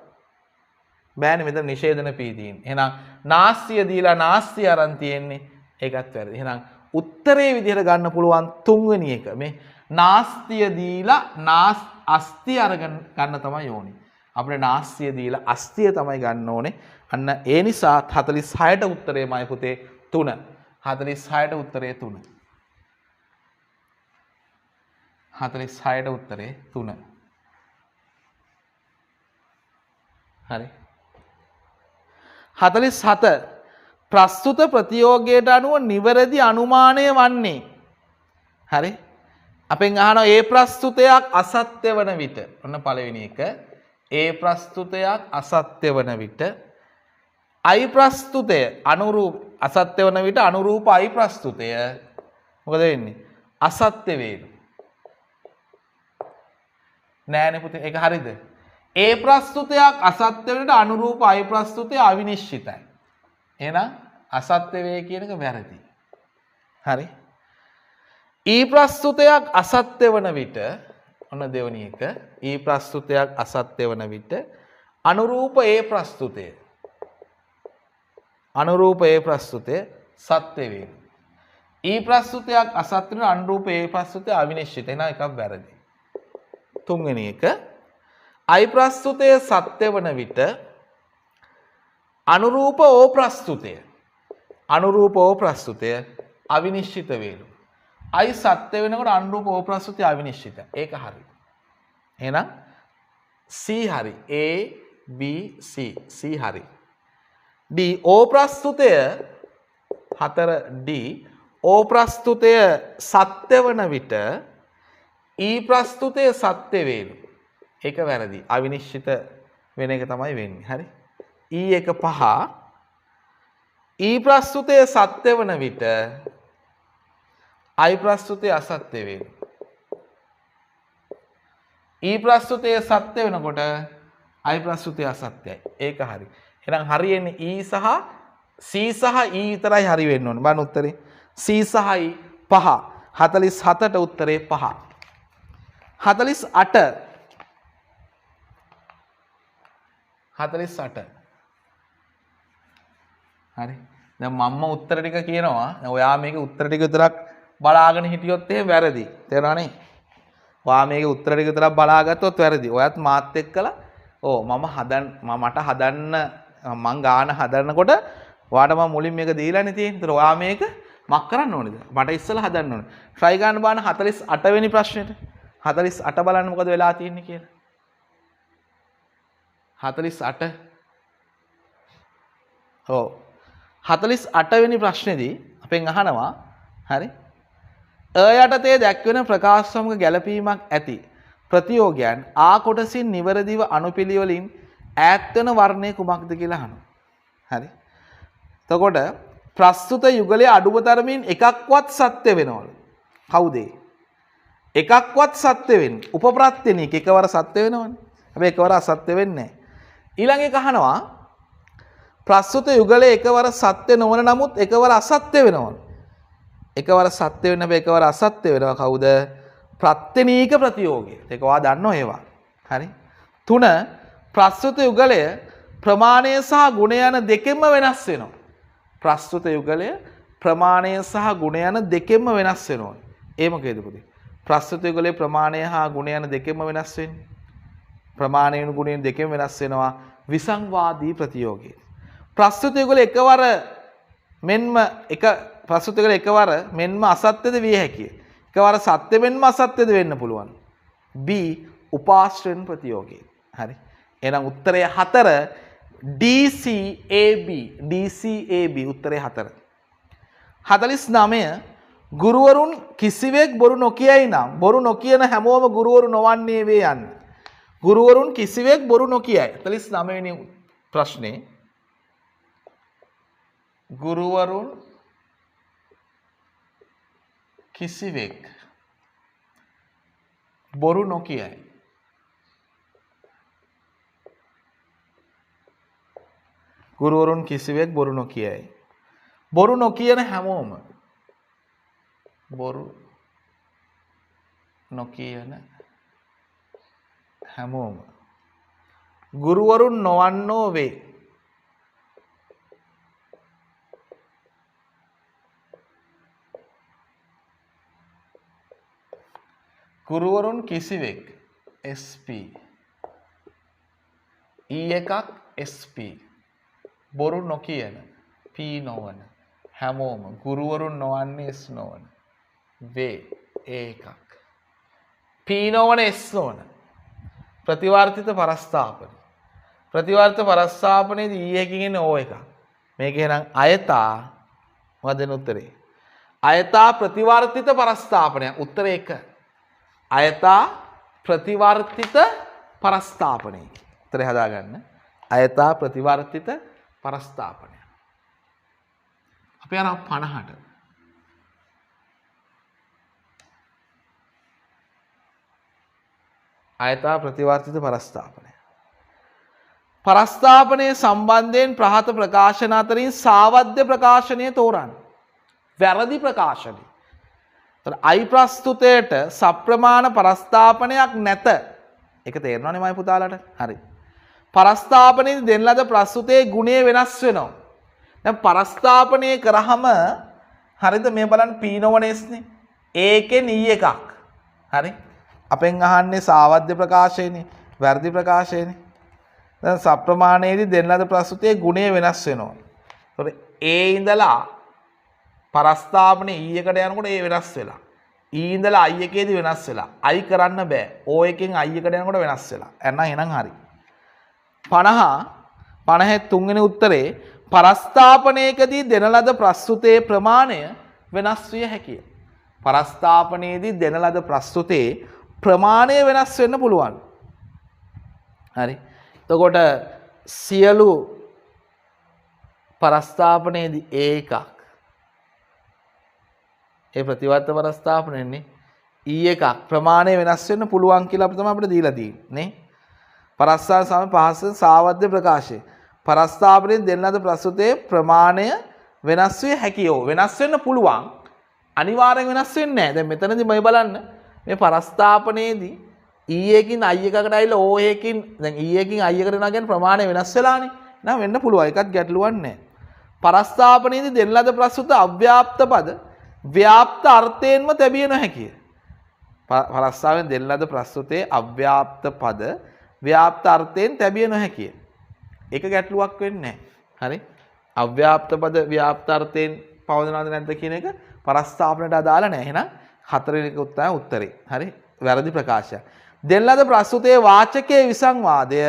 බෑනේ මෙතන නිෂේධන p තියෙන්නේ. එහෙනම් නාස්තිය දීලා නාස්තිය අරන් තියෙන්නේ ඒකත් වැරදි. එහෙනම් උත්තරේ විදිහට ගන්න පුළුවන් තුන්වෙනි එක. මේ නාස්තිය දීලා අස්තිය අරගෙන ගන්න තමයි ඕනේ. අපිට නාස්තිය දීලා අස්තිය තමයි ගන්න ඕනේ. අන්න ඒ නිසා 46ට උත්තරේ මයි පුතේ 3. 46ට උත්තරේ 3. 46ට උත්තරේ 3. හරි. 47 ප්‍රස්තුත ප්‍රතියෝගයට අනුව නිවැරදි අනුමානය වන්නේ. හරි. අපෙන් අහනවා ඒ ප්‍රස්තුතයක් අසත්‍ය වන විට. ඔන්න පළවෙනි එක. ඒ ප්‍රස්තුතයක් අසත්‍ය වන විට I ප්‍රස්තුතය අනුරූප අසත්‍ය වන විට අනුරූප I ප්‍රස්තුතය මොකද වෙන්නේ? අසත්‍ය වේලු. නෑනේ පුතේ ඒක හරිද? ඒ ප්‍රස්තුතයක් අසත්‍ය වෙනට අනුරූප I ප්‍රස්තුතය අවිනිශ්චිතයි. එහෙනම් අසත්‍ය වේ කියන එක වැරදි. හරි. ඊ ප්‍රස්තුතයක් අසත්‍ය වන විට ඔන්න දෙවෙනි එක. ඊ ප්‍රස්තුතයක් අසත්‍ය වන විට අනුරූප ඒ ප්‍රස්තුතය. අනුරූප ඒ ප්‍රස්තුතය සත්‍ය වේ. ඊ ප්‍රස්තුතයක් අසත්‍ය වෙන අනුරූප ඒ ප්‍රස්තුතය අවිනිශ්චිත. එහෙනම් එකක් වැරදි. තුන්වෙනි එක. I ප්‍රස්තුතය සත්‍ය වන විට අනුරූප ඕ ප්‍රස්තුතය. අනුරූප ඕ ප්‍රස්තුතය අවිනිශ්චිත වේලු. I සත්‍ය වෙනකොට අනුරූප ඕ ප්‍රස්තුතය අවිනිශ්චිතයි. ඒක හරි. එහෙනම් C හරි. A B C C හරි. D ඕ ප්‍රස්තුතය 4D ඕ ප්‍රස්තුතය සත්‍ය වන විට E ප්‍රස්තුතය සත්‍ය වේලු. ඒක වැරදි. අවිනිශ්චිත වෙන එක තමයි වෙන්නේ. හරි. E එක 5 E ප්‍රස්තුතය සත්‍ය වන විට I ප්‍රස්තුතය අසත්‍ය වේලු. E ප්‍රස්තුතය සත්‍ය වෙනකොට I ප්‍රස්තුතය අසත්‍යයි. ඒක හරි. එහෙනම් හරියන්නේ E සහ C සහ E විතරයි හරි වෙන්න ඕනේ. බලන්න උත්තරේ. C සහ E 5. 47ට උත්තරේ 5. 48 හරි. දැන් මම්ම උත්තර ටික කියනවා. දැන් ඔයා මේකේ උත්තර ටික විතරක් බලාගෙන හිටියොත් එහෙම වැරදි. තේරුණානේ? ඔයා මේකේ උත්තර ටික විතරක් බලාගත්තොත් වැරදි. ඔයත් මාත් එක්කලා මට හදන්න මං ගාන හදන්නකොට ඔයාට මම මුලින් මේක දීලානේ තියෙන්නේ. ඒතර ඔයා මේක මක් කරන්න ඕනේද? මට ඉස්සෙල්ලා හදන්න ඕනේ. try ගන්න බලන්න 48 වෙනි ප්‍රශ්නෙට. 48 බලන්න මොකද වෙලා තියෙන්නේ කියලා. 48. ඔව්. 48 වෙනි ප්‍රශ්නේදී අපෙන් අහනවා හරි. යටතේ දැක්වෙන ප්‍රකාශ සමග ගැළපීමක් ඇති ප්‍රතියෝගයන් ආ කොටසින් නිවැරදිව අනුපිළිවෙලින් ඈත් වෙන වර්ණය කුමක්ද කියලා අහනවා. හරි. එතකොට ප්‍රස්තුත යුගලයේ අඩුම තරමින් එකක්වත් සත්‍ය වෙනවලු. කවුද ඒ? එකක්වත් සත්‍ය වෙන්නේ. උපප්‍රත්‍යනික එකවර සත්‍ය වෙනවනේ. හැබැයි එකවර අසත්‍ය වෙන්නේ නැහැ. ඊළඟ එක අහනවා ප්‍රස්තුත යුගලයේ එකවර සත්‍ය නොවන නමුත් එකවර අසත්‍ය වෙනවලු. එකවර සත්‍ය වෙන හැබැයි එකවර අසත්‍ය වෙනවා කවුද? ප්‍රත්‍යනීක ප්‍රතියෝගය. ඒක ඔයා දන්නව ඒවා. හරි. 3 ප්‍රස්තුත යුගලය ප්‍රමාණය සහ ගුණය යන දෙකෙන්ම වෙනස් වෙනවා. ප්‍රස්තුත යුගලය ප්‍රමාණය සහ ගුණය යන දෙකෙන්ම වෙනස් වෙනවා. ඒ මොකේද පුතේ? ප්‍රස්තුත යුගලයේ ප්‍රමාණය හා ගුණය යන දෙකෙන්ම වෙනස් වෙන්නේ. ප්‍රමාණයන ගුණයෙන් දෙකෙන්ම වෙනස් වෙනවා විසංවාදී ප්‍රතියෝගය. ප්‍රස්තුත යුගලයේ එකවර මෙන්ම ප්‍රස්තුත යුගලයේ එකවර මෙන්ම අසත්‍යද විය හැකිය. එකවර සත්‍ය මෙන්ම අසත්‍යද වෙන්න පුළුවන්. B උපාශ්‍රයන ප්‍රතියෝගය. හරි. එහෙනම් උත්තරය 4 DCAB. DCAB උත්තරය 4. 49 ගුරුවරුන් කිසිවෙක් බොරු නොකියයි නම් බොරු නොකියන හැමෝම ගුරුවරු නොවන්නේ වේ යන්න. ගුරුවරුන් කිසිවෙක් බොරු නොකියයි. 49 වෙනි ප්‍රශ්නේ ගුරුවරුන් කිසිවෙක් බොරු නොකියයි. ගුරුවරුන් කිසිවෙක් බොරු නොකියයි. බොරු නොකියන හැමෝම බොරු නොකියන හැමෝම ගුරුවරුන් නොවන්නෝ වේ. ගුරුවරුන් කිසිවෙක් SP E එකක් SP බොරු නොකියන P නොවන හැමෝම ගුරුවරුන් නොවන්නේ S නොවන වේ එකක් P නොවන S නොවන ප්‍රතිවර්තිත පරස්ථාපන. ප්‍රතිවර්තිත පරස්ථාපනයේදී E එකකින් එන්නේ O එකක්. මේක එහෙනම් අයතා වදන උත්තරේ. අයතා ප්‍රතිවර්තිත පරස්ථාපනය උත්තරේ 1. අයතා ප්‍රතිවර්තිත පරස්ථාපනය. උත්තරේ හදාගන්න. අයතා ප්‍රතිවර්තිත පරස්ථාපනය. අපි යනවා 50ට. අයතා ප්‍රතිවර්තිත පරස්ථාපනය. පරස්ථාපනය සම්බන්ධයෙන් ප්‍රහත ප්‍රකාශන අතරින් සාවද්‍ය ප්‍රකාශනය තෝරන්න. වැරදි ප්‍රකාශනය. අයි ප්‍රස්තුතයට සප්‍රමාණ පරස්ථාපනයක් නැත. ඒක තේරෙනවනේ මයි පුතාලට. හරි. පරස්ථාපනයේදී දෙන ලද ප්‍රස්තුතයේ ගුණය වෙනස් වෙනවා. දැන් පරස්ථාපනය කරාම හරිද මේ බලන්න P නොවනස්නේ. ඒකෙන් E එකක්. හරි. අපෙන් අහන්නේ සාවද්‍ය ප්‍රකාශයනේ, වැරදි ප්‍රකාශයනේ. දැන් සප්‍රමාණයේදී දෙන ලද ප්‍රස්තුතයේ ගුණය වෙනස් වෙනවා. ඒතකොට A ඉඳලා පරස්ථාපනයේ E එකට යනකොට ඒ වෙනස් වෙලා. E ඉඳලා I එකේදී වෙනස් වෙලා. I කරන්න බෑ. O එකෙන් I එකට යනකොට වෙනස් වෙලා. එහෙනම් හරි. 50 තුන්වෙනි උත්තරේ පරස්ථාපනයකදී දෙන ලද ප්‍රස්තුතයේ ප්‍රමාණය වෙනස් විය හැකිය. පරස්ථාපනයේදී දෙන ලද ප්‍රස්තුතයේ ප්‍රමාණය වෙනස් වෙන්න පුළුවන්. හරි. එතකොට සියලු පරස්ථාපනයේදී එකක් ඒ ප්‍රතිවර්ත පරස්ථාපනයනේ E එකක් ප්‍රමාණය වෙනස් වෙන්න පුළුවන් කියලා අපිට දීලා තියෙන්නේ. පරස්ථාන සම පහස සාවද්‍ය ප්‍රකාශය. පරස්ථාපනයේ දෙන ලද ප්‍රස්තුතයේ ප්‍රමාණය වෙනස් විය හැකියෝ. වෙනස් වෙන්න පුළුවන්. අනිවාර්යෙන් වෙනස් වෙන්නේ නැහැ. දැන් මෙතනදී මම බලන්න මේ පරස්ථාපනයේදී E එකකින් I එකකට ඇවිල්ලා O එකකින් දැන් E එකකින් I එකට යනවා කියන්නේ ප්‍රමාණය වෙනස් වෙලානේ. නෑ වෙන්න පුළුවන්. ඒකත් ගැටලුවක් නැහැ. පරස්ථාපනයේදී දෙන ලද ප්‍රස්තුත අව්‍යාප්ත පද ව්‍යාප්ත අර්ථයෙන්ම තැබිය නොහැකිය. පරස්ථාවෙන් දෙන ලද ප්‍රස්තුතයේ අව්‍යාප්ත පද ව්‍යාප්ත අර්ථයෙන් තැබිය නොහැකිය. ඒක ගැටලුවක් වෙන්නේ නැහැ. හරි? අව්‍යාප්ත පද ව්‍යාප්ත අර්ථයෙන් පවදනවද නැද්ද කියන එක පරස්ථාපනයට අදාළ නැහැ. එහෙනම් හතරවෙනි එක තමයි උත්තරේ. හරි? වැරදි ප්‍රකාශයක්. දෙන ලද ප්‍රස්තුතයේ වාචකයේ විසංවාදය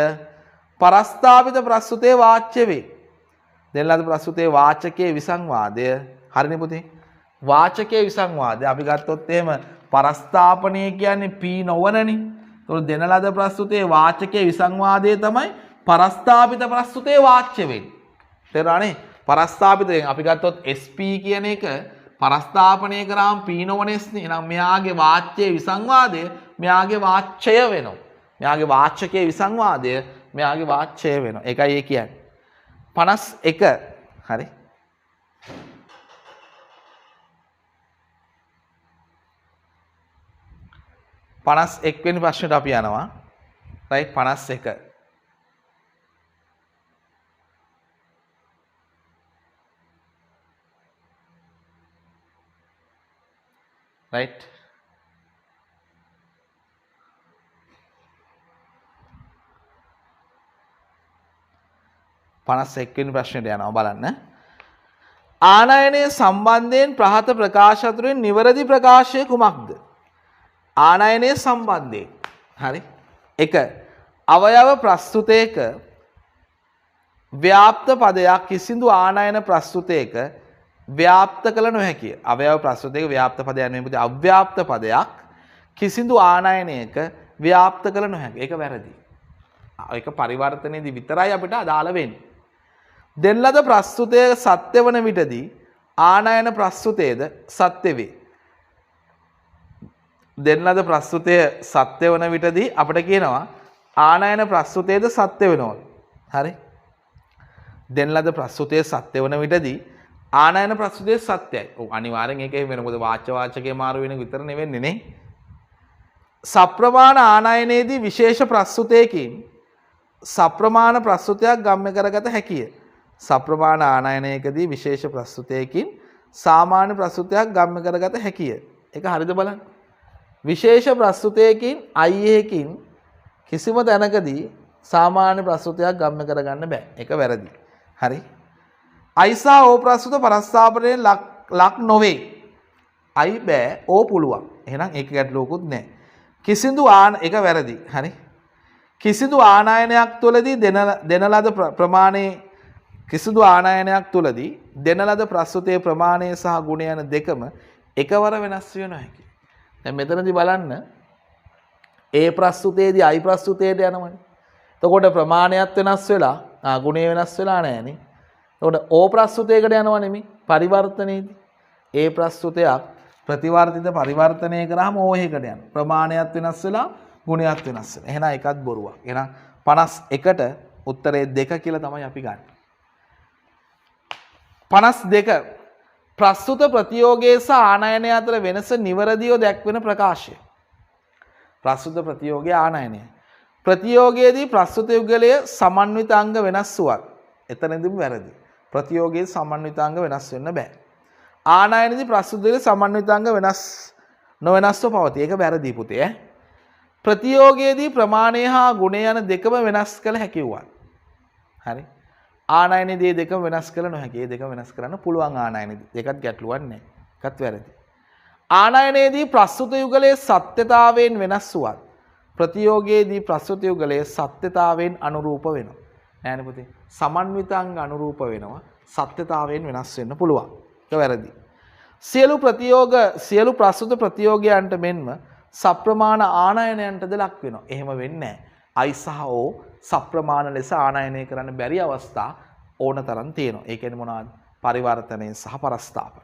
පරස්ථාපිත ප්‍රස්තුතයේ වාච්‍ය වේ. දෙන ලද ප්‍රස්තුතයේ වාචකයේ විසංවාදය හරිනේ පුතේ. වාචකයේ විසංවාදය අපි ගත්තොත් එහෙම පරස්ථාපනය කියන්නේ P නොවනනේ. ඒතකොට දෙන ලද ප්‍රස්තුතයේ වාචකයේ විසංවාදය තමයි පරස්ථාපිත ප්‍රස්තුතයේ වාච්‍ය වෙන්නේ. තේරුණානේ? පරස්ථාපිතයෙන් අපි ගත්තොත් SP කියන එක පරස්ථාපනය කරාම P නොවනේස්නේ. එහෙනම් මෙයාගේ වාච්‍යයේ විසංවාදය මෙයාගේ වාච්‍යය වෙනවා. මෙයාගේ වාචකයේ විසංවාදය මෙයාගේ වාච්‍යය වෙනවා. ඒකයි ඒ කියන්නේ. 51 හරි. පනස් එක්වෙනි ප්‍රශ්නයට අපි යනවා. රයිට් 51. රයිට් 51 වෙනි ප්‍රශ්නයට යනවා බලන්න. ආනයනයේ සම්බන්ධයෙන් ප්‍රහත ප්‍රකාශ අතරින් නිවැරදි ප්‍රකාශය කුමක්ද? ආනයනයේ සම්බන්ධයෙන්. හරි. 1. අවයව ප්‍රස්තුතයක ව්‍යාප්ත පදයක් කිසිදු ආනයන ප්‍රස්තුතයක ව්‍යාප්ත කළ නොහැකිය. අවයව ප්‍රස්තුතයක ව්‍යාප්ත පදයක් නෙමෙයි අව්‍යාප්ත පදයක් කිසිදු ආනයනයක ව්‍යාප්ත කළ නොහැකිය. ඒක වැරදි. ඒක පරිවර්තනයේදී විතරයි අපිට අදාළ වෙන්නේ. දෙන ලද ප්‍රස්තුතය සත්‍ය වන විටදී ආනයන ප්‍රස්තුතයේද සත්‍ය වේ. දෙන ලද ප්‍රස්තුතය සත්‍ය වන විටදී අපිට කියනවා ආනයන ප්‍රස්තුතයේද සත්‍ය වෙනවා. හරි? දෙන ලද ප්‍රස්තුතය සත්‍ය වන විටදී ආනයන ප්‍රස්තුතය සත්‍යයි. ඔව් අනිවාර්යෙන් ඒකේ වෙන මොකද වාචකයේ මාරු වෙන විතර නෙවෙන්නේ නේ. සප්‍රමාණ ආනයනයේදී විශේෂ ප්‍රස්තුතයකින් සප්‍රමාණ ප්‍රස්තුතයක් ගම්‍ය කරගත හැකිය. සප්‍රමාණ ආනයනයකදී විශේෂ ප්‍රස්තුතයකින් සාමාන්‍ය ප්‍රස්තුතයක් ගම්‍ය කරගත හැකිය. ඒක හරිද බලන්න. විශේෂ ප්‍රස්තුතයකින් අයියකින් කිසිම තැනකදී සාමාන්‍ය ප්‍රස්තුතයක් ගම්‍ය කරගන්න බෑ. ඒක වැරදි. හරි. අයිසා ඕ ප්‍රස්තුත පරස්ථාපනයෙන් ලක් නොවේ. අයි බෑ ඕ පුළුවන්. එහෙනම් ඒක ගැටලුවකුත් නැහැ. කිසිදු ඒක වැරදි. හරි. කිසිදු ආනයනයක් තුළදී දෙන ලද ප්‍රමාණයේ කිසිදු ආනයනයක් තුළදී දෙන ලද ප්‍රස්තුතයේ ප්‍රමාණය සහ ගුණය යන දෙකම එකවර වෙනස් විය නොහැකියි. දැන් මෙතනදී බලන්න A ප්‍රස්තුතයේදී I ප්‍රස්තුතයට යනවනේ. එතකොට ප්‍රමාණයත් වෙනස් වෙලා ගුණය වෙනස් වෙලා නැහැනේ. එතකොට O ප්‍රස්තුතයකට යනවා නෙමෙයි පරිවර්තනයේදී. A ප්‍රස්තුතයක් ප්‍රතිවර්තිත පරිවර්තනය කරාම O එකකට යනවා. ප්‍රමාණයත් වෙනස් වෙලා ගුණයත් වෙනස් වෙනවා. එහෙනම් ඒකත් බොරුවක්. එහෙනම් 51ට උත්තරේ 2 කියලා තමයි අපි ගන්න. 52 ප්‍රස්තුත ප්‍රතියෝගයේ සහ ආනයනය අතර වෙනස නිවැරදිව දැක්වෙන ප්‍රකාශය. ප්‍රස්තුත ප්‍රතියෝගයේ ආනයනය. ප්‍රතියෝගයේදී ප්‍රස්තුත යුගලයේ සමන්විතාංග වෙනස් වුවත් එතනදීම වැරදි. ප්‍රතියෝගයේ සමන්විතාංග වෙනස් වෙන්න බෑ. ආනයනයේදී ප්‍රස්තුතයේ සමන්විතාංග නොවෙනස්ව පවතී. ඒක වැරදි පුතේ. ප්‍රතියෝගයේදී ප්‍රමාණය හා ගුණය යන දෙකම වෙනස් කළ හැකි වුවත්. හරි. ආනයනයේදී දෙකම වෙනස් කළ නොහැකි. ඒ දෙකම වෙනස් කරන්න පුළුවන් ආනයනයේදී. ඒකත් ගැටලුවක් නැහැ. ඒකත් වැරදි. ආනයනයේදී ප්‍රස්තුත යුගලයේ සත්‍යතාවයෙන් වෙනස් වුවත් ප්‍රතියෝගයේදී ප්‍රස්තුත යුගලයේ සත්‍යතාවයෙන් අනුරූප වෙනවා. නෑනේ පුතේ. සමන්විතාංග අනුරූප වෙනවා. සත්‍යතාවයෙන් වෙනස් වෙන්න පුළුවන්. ඒක වැරදි. සියලු ප්‍රස්තුත ප්‍රතියෝගයන්ට මෙන්ම සප්‍රමාණ ආනයනයන්ටද ලක් වෙනවා. එහෙම වෙන්නේ නැහැ. I සහ O සප්‍රමාණ ලෙස ආනයනය කරන්න බැරි අවස්ථා ඕන තරම් තියෙනවා. ඒ කියන්නේ මොනවද? පරිවර්තනය සහ පරස්ථාපන.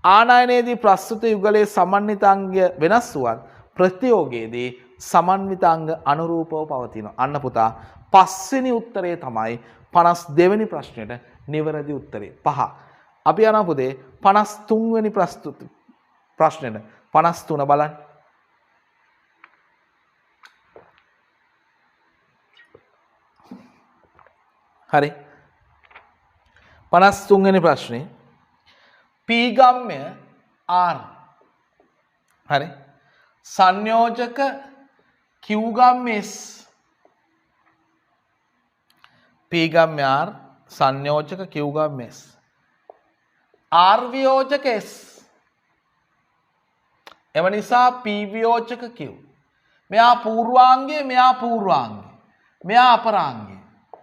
ආනයනයේදී ප්‍රස්තුත යුගලයේ සමන්විතාංග වෙනස් වුවත් ප්‍රතියෝගයේදී සමන්විතාංග අනුරූපව පවතිනවා. අන්න පුතා පස්වෙනි උත්තරය තමයි 52 වෙනි ප්‍රශ්නෙට නිවැරදි උත්තරය. 5. අපි යනවා පුතේ 53 වෙනි ප්‍රශ්නෙට. 53 බලන්න. හරි. 53 වෙනි ප්‍රශ්නේ P ගම්ම්‍ය R හරි සංයෝජක Q ගම්ම්‍ය S P ගම්ම්‍ය R සංයෝජක Q ගම්ම්‍ය S R වියෝජක S එම නිසා P වියෝජක Q මෙයා පූර්වාංගය මෙයා පූර්වාංගය මෙයා අපරාංගය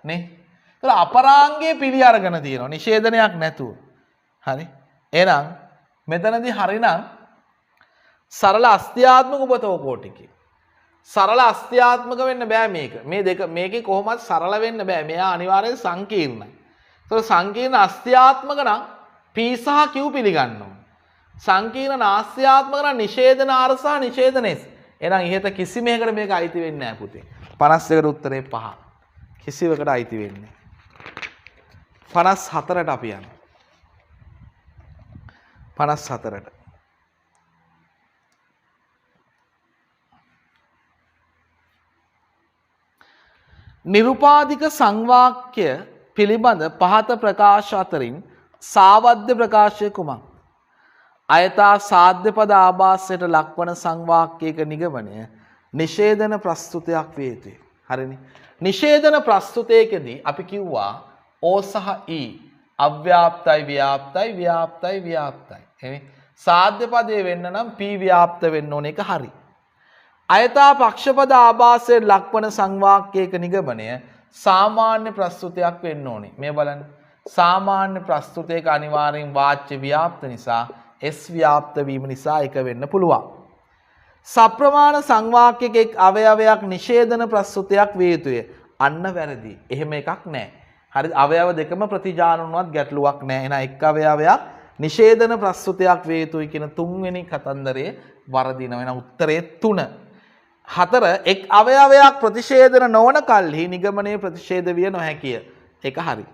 නේ ඒතර අපරාංගයේ පිළි අරගෙන තියෙනවා නිෂේධනයක් නැතුව හරි එහෙනම් මෙතනදී හරිනම් සරල අස්ත්‍යාත්මක උපතෝකෝටිකේ සරල අස්ත්‍යාත්මක වෙන්න බෑ මේක මේ දෙක මේකේ කොහොමවත් සරල වෙන්න බෑ මෙයා අනිවාර්යයෙන් සංකීර්ණයි ඒතර සංකීර්ණ අස්ත්‍යාත්මක නම් P සහ Q පිළිගන්න ඕන සංකීර්ණ නාස්ත්‍යාත්මක නම් නිෂේධන R සහ නිෂේධන S එහෙනම් ඉහත කිසිම එකකට මේක අයිති වෙන්නේ නැහැ පුතේ 52කට උත්තරේ 5 කිසිවකට අයිති වෙන්නේ 54ට අපි යනවා 54ට නිරුපාදික සංවාක්‍ය පිළිබඳ පහත ප්‍රකාශ අතරින් සාවද්‍ය ප්‍රකාශය කුමක්? අයථා සාධ්‍ය පද ආභාසයට ලක්වන සංවාක්‍යයක නිගමනය නිෂේධන ප්‍රස්තුතයක් වේ යුතුයි. හරිනේ. නිෂේධන ප්‍රස්තුතයකදී අපි කිව්වා O සහ E අව්‍යාප්තයි ව්‍යාප්තයි ව්‍යාප්තයි ව්‍යාප්තයි. එනේ සාධ්‍ය පදේ වෙන්න නම් P ව්‍යාප්ත වෙන්න ඕන එක හරි. අයථා පක්ෂපද ආභාසයට ලක්වන සංවාක්‍යයක නිගමනය සාමාන්‍ය ප්‍රස්තුතයක් වෙන්න ඕනේ. මේ බලන්න. සාමාන්‍ය ප්‍රස්තුතයක අනිවාර්යෙන් වාච්‍ය ව්‍යාප්ත නිසා S ව්‍යාප්ත වීම නිසා එක වෙන්න පුළුවන්. සප්‍රමාණ සංවාක්‍යයක එක් අවයවයක් නිෂේධන ප්‍රස්තුතයක් වේ යුතුය. අන්න වැරදි. එහෙම එකක් නැහැ. හරි අවයව දෙකම ප්‍රතිජානුණුවත් ගැටලුවක් නැහැ. එහෙනම් එක් අවයවයක් නිෂේධන ප්‍රස්තුතයක් වේ යුතුයි කියන තුන්වෙනි කතන්දරයේ වරදිනවා. එහෙනම් උත්තරේ 3. 4 එක් අවයවයක් ප්‍රතිෂේධන නොවන කල්හි නිගමනයේ ප්‍රතිෂේධ විය නොහැකිය. ඒක හරි.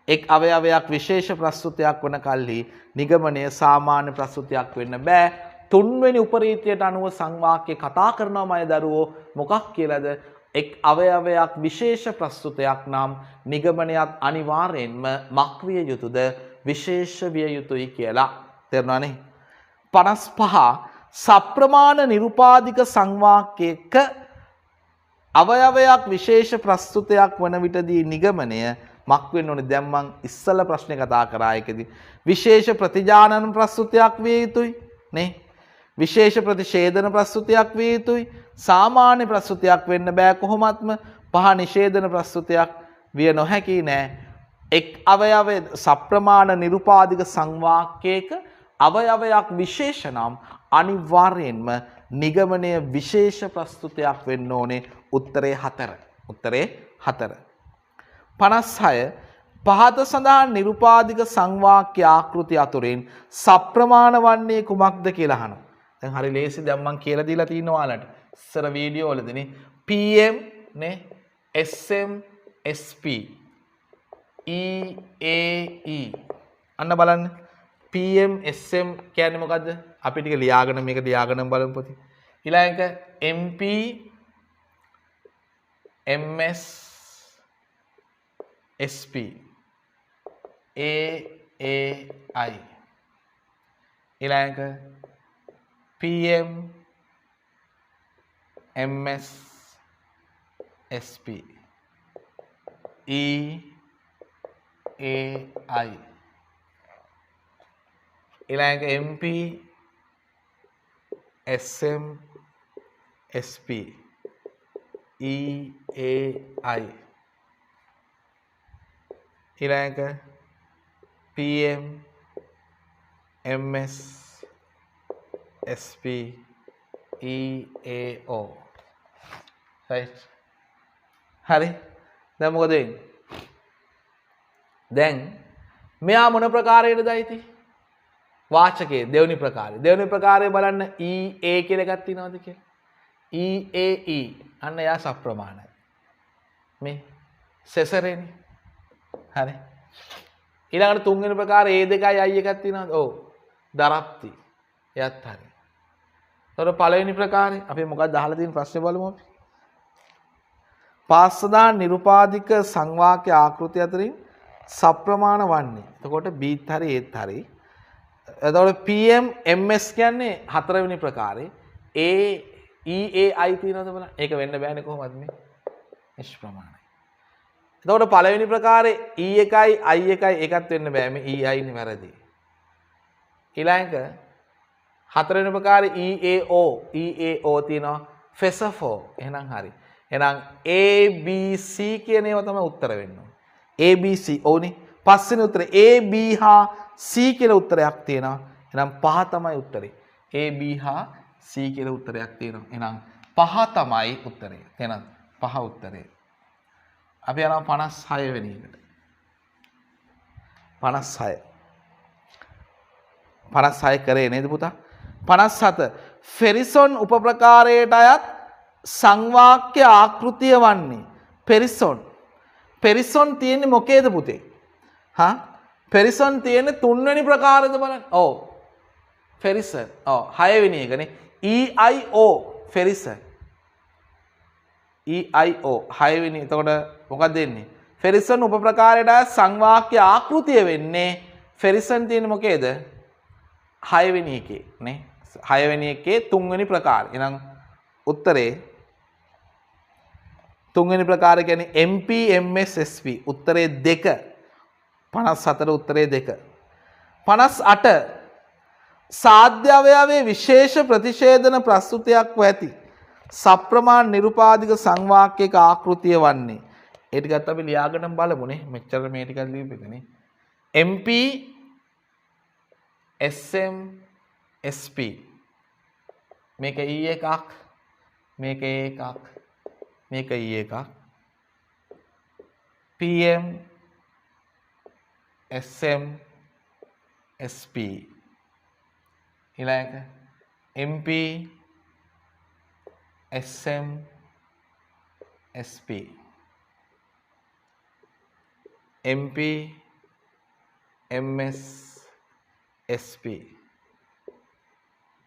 එක් අවයවයක් විශේෂ ප්‍රස්තුතයක් වන කල්හි නිගමනය සාමාන්‍ය ප්‍රස්තුතයක් වෙන්න බෑ. තුන්වෙනි උපරීතියට අනුව සංවාක්‍ය කතා කරනවා මය දරුවෝ මොකක් කියලාද? එක් අවයවයක් විශේෂ ප්‍රස්තුතයක් නම් නිගමනයත් අනිවාර්යෙන්ම මක් විය යුතුද? විශේෂ විය යුතුයි කියලා. තේරුණානේ? 55 සප්‍රමාණ නිරුපාදික සංවාක්‍යයක අවයවයක් විශේෂ ප්‍රස්තුතයක් වන විටදී නිගමනය මක් වෙන්න ඕනේ? දැන් මං ඉස්සල ප්‍රශ්නේ කතා කරා එකදී විශේෂ ප්‍රතිජානන ප්‍රස්තුතයක් විය යුතුයි නේ විශේෂ ප්‍රතිෂේධන ප්‍රස්තුතයක් විය යුතුයි සාමාන්‍ය ප්‍රස්තුතයක් වෙන්න බෑ කොහොමත්ම පහ නිෂේධන ප්‍රස්තුතයක් විය නොහැකි නෑ එක් අවයව සප්‍රමාණ නිරුපාදික සංවාක්‍යයක අවයවයක් විශේෂ නම් අනිවාර්යෙන්ම නිගමනය විශේෂ ප්‍රස්තුතයක් වෙන්න ඕනේ උත්තරේ 4 උත්තරේ 4 56 පහත සඳහන් නිරුපාදික සංවාක්‍ය ආකෘති අතුරින් සප්‍රමාණ වන්නේ කුමක්ද කියලා අහනවා. දැන් හරි ලේසි දැන් මම කියලා දීලා තියෙනවා ඔයාලට. ඉස්සර වීඩියෝ වලදීනේ PM නේ SM SP EAE අන්න බලන්න PM SM කියන්නේ මොකද්ද? අපි ටික ලියාගෙන මේක ලියාගෙන බලමු පොතේ. ඊළඟ MP MS SP AAI ඊළඟ PM MS SP EAI ඊළඟ MP SM SP EAI ඊළඟ PM MS SP EAO right හරි දැන් මොකද වෙන්නේ දැන් මෙයා මොන ප්‍රකාරයකටද අයිති වාචකයේ දෙවෙනි ප්‍රකාරය බලන්න EA කියලා එකක් තියෙනවද කියලා EAE අන්න එයා සප්‍රමාණයි මේ සෙසරේනේ හරි ඊළඟට තුන්වෙනි ප්‍රකාරය A2යි I එකක් තියෙනවද ඔව් දරප්ති එයත් හරි තොර පළවෙනි ප්‍රකාරය අපි මොකක්ද අහලා තියෙන ප්‍රශ්නේ බලමු අපි පාස්සදාන නිරුපාදික සංවාක්‍ය ආකෘති අතරින් සප්‍රමාණ වන්නේ. එතකොට Bත් හරි Aත් හරි. එතකොට PM MS කියන්නේ හතරවෙනි ප්‍රකාරේ. EAI තියෙනවද බලන්න. ඒක වෙන්න බෑනේ කොහොමද මේ? නිෂ්ප්‍රමාණයි. එතකොට පළවෙනි ප්‍රකාරේ E1යි I1යි එකත් වෙන්න බෑ. මේ EI නේ වැරදි. ඊළඟ හතරවෙනි ප්‍රකාරේ EAO තියෙනවා. FESFO එහෙනම් හරි. එහෙනම් ABC කියන ඒවා තමයි උත්තර වෙන්න ඕනේ. ABC ඕනේ. පස්වෙනි උත්තරේ A B හා C කියලා උත්තරයක් තියෙනවා. එහෙනම් පහ තමයි උත්තරේ. A B හා C කියලා උත්තරයක් තියෙනවා. එහෙනම් පහ තමයි උත්තරේ. එහෙනම් පහ උත්තරේ. අපි යනවා 56 වෙනි එකට. 56. 56 කරේ නේද පුතා? 57 ෆෙරිසොන් උපප්‍රකාරයට අයත් සංවාක්‍ය ආකෘතිය වන්නේ පෙරිසොන් තියෙන්නේ මොකේද පුතේ? හා පෙරිසොන් තියෙන්නේ තුන්වෙනි ප්‍රකාරයද බලන්න. ඔව්. ෆෙරිසන්. ඔව් 6 වෙනි එකනේ. EIO ෆෙරිසන්. EIO 6 වෙනි. එතකොට මොකක්ද වෙන්නේ? ෆෙරිසන් උපප්‍රකාරයට අයත් සංවාක්‍ය ආකෘතිය වෙන්නේ ෆෙරිසන් තියෙන්නේ මොකේද? 6 වෙනි එකේ නේ. 6 වෙනි එකේ තුන්වෙනි ප්‍රකාරය. එහෙනම් උත්තරේ තුන්වෙනි ප්‍රකාරය කියන්නේ MP MS SP. උත්තරේ 2. 57 උත්තරේ 2. 58 සාධ්‍ය අවයවයේ විශේෂ ප්‍රතිෂේධන ප්‍රස්තුතයක් ඇති සප්‍රමාණ නිරුපාදික සංවාක්‍යයක ආකෘතිය වන්නේ. ඒ ටිකත් අපි ලියාගෙන බලමුනේ. මෙච්චර මේ ටිකක් ලියපෙකනේ. MP SM SP මේක E එකක් මේක A එකක් මේක E එකක් PM SM SP ඊළඟ MP SM SP MP MS SP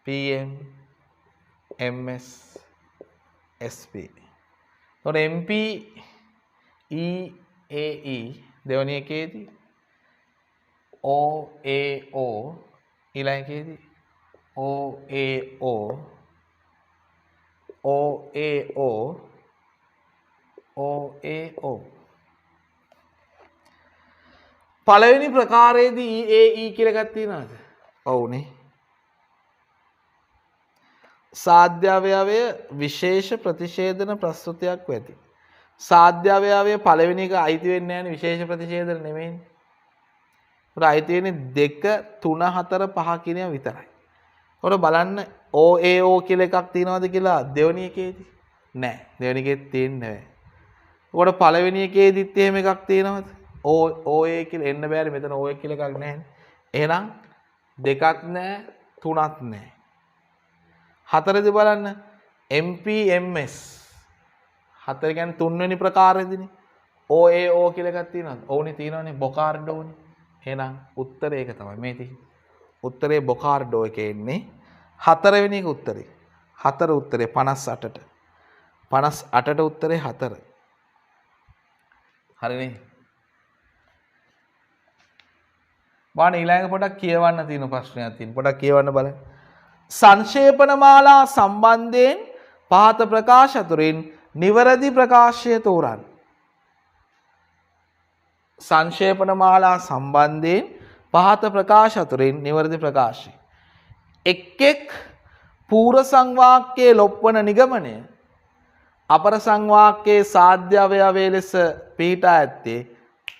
PM MS SP. එතකොට MP EAE දෙවැනි එකේදී OAO ඊළඟ එකේදී OAO OAO OAO පළවෙනි ප්‍රකාරයේදී EAE කියලා එකක් තියෙනවද? ඔව්නේ. සාධ්‍ය අවයවය විශේෂ ප්‍රතිෂේධන ප්‍රස්තුතයක් වෙති. සාධ්‍ය අවයවය පළවෙනි එක අයිති වෙන්නේ නැහැ නේ විශේෂ ප්‍රතිෂේධන නෙමෙයිනේ. උඩ අයිති වෙන්නේ 2 3 4 5 කියන ඒවා විතරයි. උඩ බලන්න OAO කියලා එකක් තියෙනවද කියලා දෙවෙනි එකේදී? නැහැ. දෙවෙනි එකේ තියෙන්නේ නැහැ. උඩ පළවෙනි එකේදීත් එහෙම එකක් තියෙනවද? OA කියලා එන්න බෑනේ මෙතන OA කියලා එකක් නැහැ. එහෙනම් දෙකක් නැහැ තුනක් නැහැ. හතරෙදි බලන්න MPMS හතර කියන්නේ තුන්වෙනි ප්‍රකාරයේදීනේ OAO කියලා එකක් තියෙනවද? ඕනේ තියෙනවනේ බොකාර්ඩෝනේ. එහෙනම් උත්තරේ ඒක තමයි මේ තියෙන්නේ. උත්තරේ බොකාර්ඩෝ එකේ ඉන්නේ හතරවෙනි එක උත්තරේ. හතර උත්තරේ 58ට. 58ට උත්තරේ 4. හරිනේ. බාන ඊළඟ පොඩක් කියවන්න තියෙන ප්‍රශ්නයක් තියෙන. පොඩක් කියවන්න බලන්න. සංක්ෂේපන මාලා සම්බන්ධයෙන් පහත ප්‍රකාශ අතුරින් නිවැරදි ප්‍රකාශය තෝරන්න. සංක්ෂේපන මාලා සම්බන්ධයෙන් පහත ප්‍රකාශ අතුරින් නිවැරදි ප්‍රකාශය. එක් පූර්ව සංවාක්‍යයේ ලොප්වන නිගමනය අපර සංවාක්‍යයේ සාධ්‍ය අවයවයේ ලෙස පිහිටා ඇත්තේ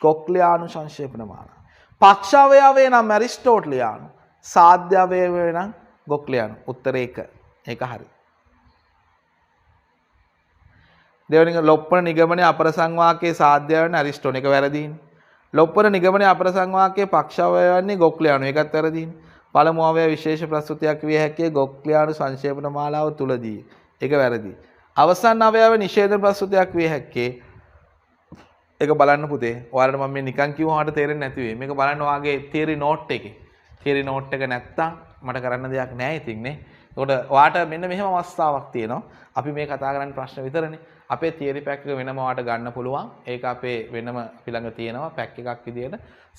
කොක්ලියානු සංක්ෂේපන මාලා. පක්ෂ අවයවය නම් ඇරිස්ටෝට්ලියානු, සාධ්‍ය අවයවය නම් ගොක්ලියානු. උත්තරේ 1. ඒක හරි. දෙවෙනි එක ලොප්වන නිගමනයේ අපර සංවාක්‍යයේ සාධ්‍ය අවයවය ඇරිස්ටෝට්. ඒක වැරදිනේ. ලොප්වන නිගමනයේ අපර සංවාක්‍යයේ පක්ෂ අවයවයන්නේ ගොක්ලියානු. ඒකත් වැරදිනේ. පළමු අවයව විශේෂ ප්‍රස්තුතියක් විය හැකියි ගොක්ලියානු සංක්ෂේපන මාලාව තුලදී. ඒක වැරදි. අවසන් අවයව නිෂේධන ප්‍රස්තුතියක් විය හැකියි. ඒක බලන්න පුතේ. ඔයාලට මම මේ නිකන් කිව්වහට තේරෙන්නේ නැති වෙයි. මේක බලන්න ඔයාගේ තියරි නෝට් එකේ. තියරි නෝට් එක නැත්තම් මට කරන්න දෙයක් නැහැ ඉතින් නේ. ඒකට ඔයාට මෙන්න මෙහෙම අවස්ථාවක් තියෙනවා. අපි මේ කතා කරන්නේ ප්‍රශ්න විතරනේ. අපේ තියරි පැක් එක වෙනම වාට ගන්න පුළුවන්. ඒක අපේ වෙනම අපි ළඟ තියෙනවා පැක් එකක් විදියට.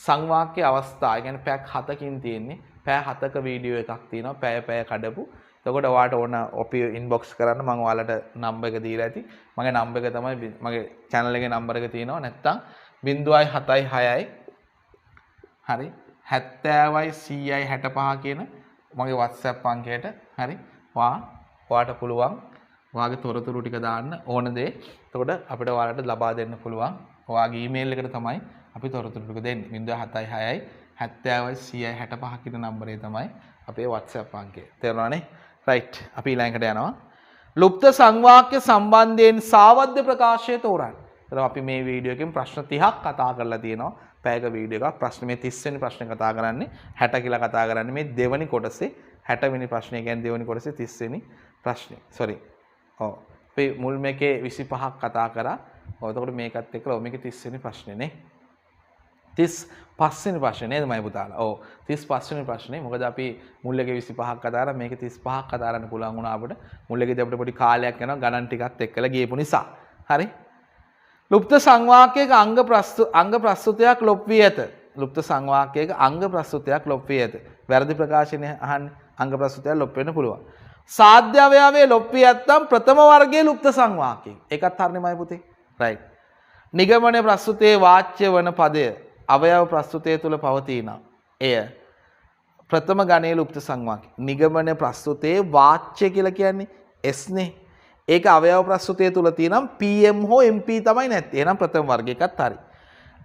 සංවාක්‍ය අවස්ථා. ඒ කියන්නේ පැක් 7කින් තියෙන්නේ. පැය 7ක වීඩියෝ එකක් තියෙනවා. පැය කඩපු. එතකොට ඔයාලට ඕන අපි ඉන්බොක්ස් කරන්න මම ඔයාලට නම්බර් එක දීලා ඇති. මගේ නම්බර් එක තමයි මගේ channel එකේ නම්බර් එක තියෙනවා. නැත්තම් 076යි හරි 70යි 100යි 65 කියන මගේ WhatsApp අංකයට හරි ඔයාට පුළුවන් ඔයාගේ තොරතුරු ටික දාන්න ඕන දේ. එතකොට අපිට ඔයාලට ලබා දෙන්න පුළුවන්. ඔයාගේ ඊමේල් එකට තමයි අපි තොරතුරු ටික දෙන්නේ. 076යි 70යි 100යි 65 කියන නම්බරේ තමයි අපේ WhatsApp අංකය. තේරුණානේ? රයිට්. අපි ඊළඟට යනවා. ලුප්ත සංවාක්‍ය සම්බන්ධයෙන් සාවද්‍ය ප්‍රකාශය තෝරන්න. ඒතර අපි මේ වීඩියෝ එකෙන් ප්‍රශ්න 30ක් කතා කරලා තියෙනවා. පැයක වීඩියෝ එකක්. ප්‍රශ්න මේ 30 වෙනි ප්‍රශ්නේ කතා කරන්නේ 60 කියලා කතා කරන්නේ මේ දෙවෙනි කොටසේ 60 වෙනි ප්‍රශ්නේ කියන්නේ දෙවෙනි කොටසේ 30 වෙනි ප්‍රශ්නේ. සෝරි. ඔව්. අපි මුල් මේකේ 25ක් කතා කරා. ඔව් එතකොට මේකත් එක්කලා ඔව් මේකේ 30 වෙනි ප්‍රශ්නේ නේ. 35 වෙනි ප්‍රශ්නේ නේද මයි පුතාලා? ඔව් 35 වෙනි ප්‍රශ්නේ. මොකද අපි මුල් එකේ 25ක් කතා කරා මේකේ 35ක් කතා කරන්න පුළුවන් වුණා අපිට. මුල් එකේදී අපිට පොඩි කාලයක් යනවා ගණන් ටිකත් එක්කලා ගියපු නිසා. හරි? ලුප්ත සංවාක්‍යයක අංග ප්‍රස්තුතයක් ලොප් වී ඇත. ලුප්ත සංවාක්‍යයක අංග ප්‍රස්තුතයක් ලොප් වී ඇත. වැරදි ප්‍රකාශනය අහන්නේ අංග ප්‍රස්තුතයක් ලොප් වෙන්න පුළුවන්. සාධ්‍ය අවයවයේ ලොප් වී ඇත්තම් ප්‍රථම වර්ගයේ ලුප්ත සංවාක්‍යය. ඒකත් හරිනේ මයි පුතේ. රයිට්. නිගමන ප්‍රස්තුතයේ වාච්‍ය වන පදය අවයව ප්‍රස්තුතය තුල පවතිනා. එය ප්‍රථම ගණයේ ලුප්ත සංවාක්‍ය. නිගමන ප්‍රස්තුතයේ වාච්‍ය කියලා කියන්නේ S නේ. ඒක අවයව ප්‍රස්තුතය තුල තියෙනම් PM හෝ MP තමයි නැත්තේ. එහෙනම් ප්‍රථම වර්ගය එකත් හරි.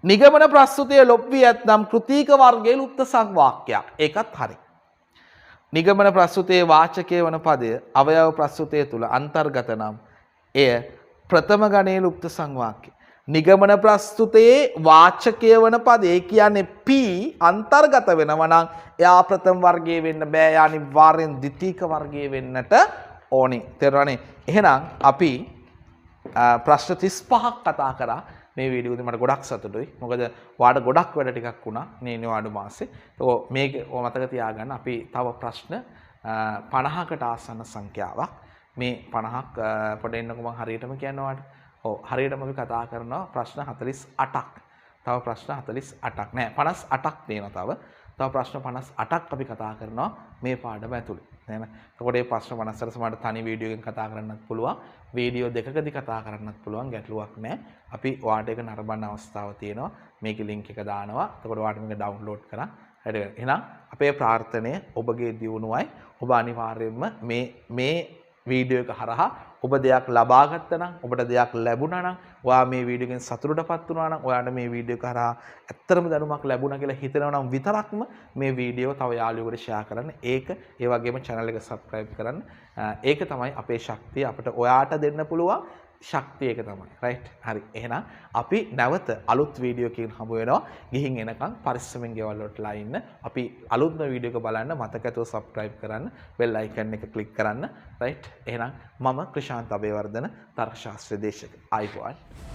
නිගමන ප්‍රස්තුතය ලොප් වී ඇතනම් කෘතීක වර්ගයේ ලුප්ත සංවාක්‍යයක්. ඒකත් හරි. නිගමන ප්‍රස්තුතයේ වාචකයේ වන පදය අවයව ප්‍රස්තුතය තුල අන්තර්ගත නම් එය ප්‍රථම ගණයේ ලුප්ත සංවාක්‍ය. නිගමන ප්‍රස්තුතයේ වාචකය වන පදේ කියන්නේ P අන්තර්ගත වෙනවා නම් එයා ප්‍රථම වර්ගයේ වෙන්න බෑ. යා අනිවාර්යෙන් ද්විතීක වර්ගයේ වෙන්නට ඕනේ. තේරුණානේ? එහෙනම් අපි ප්‍රශ්න 35ක් කතා කරා මේ වීඩියෝ එකේ. මට ගොඩක් සතුටුයි. මොකද වාට ගොඩක් වැඩ ටිකක් වුණා මේ නිවාඩු මාසේ. ඒක මේක මතක තියාගන්න. අපි තව ප්‍රශ්න 50කට ආසන්න සංඛ්‍යාවක් මේ 50ක් පොඩ එන්නකො මම හරියටම කියනවා. ඔව් හරියටම අපි කතා කරනවා ප්‍රශ්න 48ක්. තව ප්‍රශ්න 48ක් නෑ 58ක් තියෙනවා තව ප්‍රශ්න 58ක් අපි කතා කරනවා මේ පාඩම ඇතුළේ. නේද? එතකොට මේ ප්‍රශ්න 58 සමහරට තනි වීඩියෝ එකකින් කතා කරන්නත් පුළුවන්. වීඩියෝ දෙකකදී කතා කරන්නත් පුළුවන්. ගැටලුවක් නෑ. අපි ඔයාලට ඒක නරඹන්න අවස්ථාව තියෙනවා. මේකේ link එක දානවා. එතකොට ඔයාලට මේක download කරන් හරියට. එහෙනම් අපේ ප්‍රාර්ථනය ඔබගේ දියුණුවයි. ඔබ අනිවාර්යයෙන්ම මේ වීඩියෝ එක හරහා ඔබ දෙයක් ලබා ගත්තා නම් ඔබට දෙයක් ලැබුණා නම් ඔයා මේ වීඩියෝ එකෙන් සතුටටපත් වුණා නම් ඔයාට මේ වීඩියෝ එක හරහා ඇත්තටම දැනුමක් ලැබුණා කියලා හිතනවා නම් විතරක්ම මේ වීඩියෝ තව යාළුවෙකුට ෂෙයා කරන්න. ඒක ඒ වගේම channel එක subscribe කරන්න. ඒක තමයි අපේ ශක්තිය. අපිට ඔයාට දෙන්න පුළුවන් ශක්තිය ඒක තමයි. රයිට්? හරි. එහෙනම් අපි නැවත අලුත් වීඩියෝ එකකින් හමු වෙනවා. ගිහින් එනකන් පරිස්සමෙන් ගෙවල් වලටලා ඉන්න. අපි අලුත්ම වීඩියෝ එක බලන්න මතක ඇතුව subscribe කරන්න. bell icon එක click කරන්න. රයිට්? එහෙනම් මම ක්‍රිෂාන්ත අබේවර්ධන තර්ක ශාස්ත්‍ර දේශක. ආයිබෝවන්.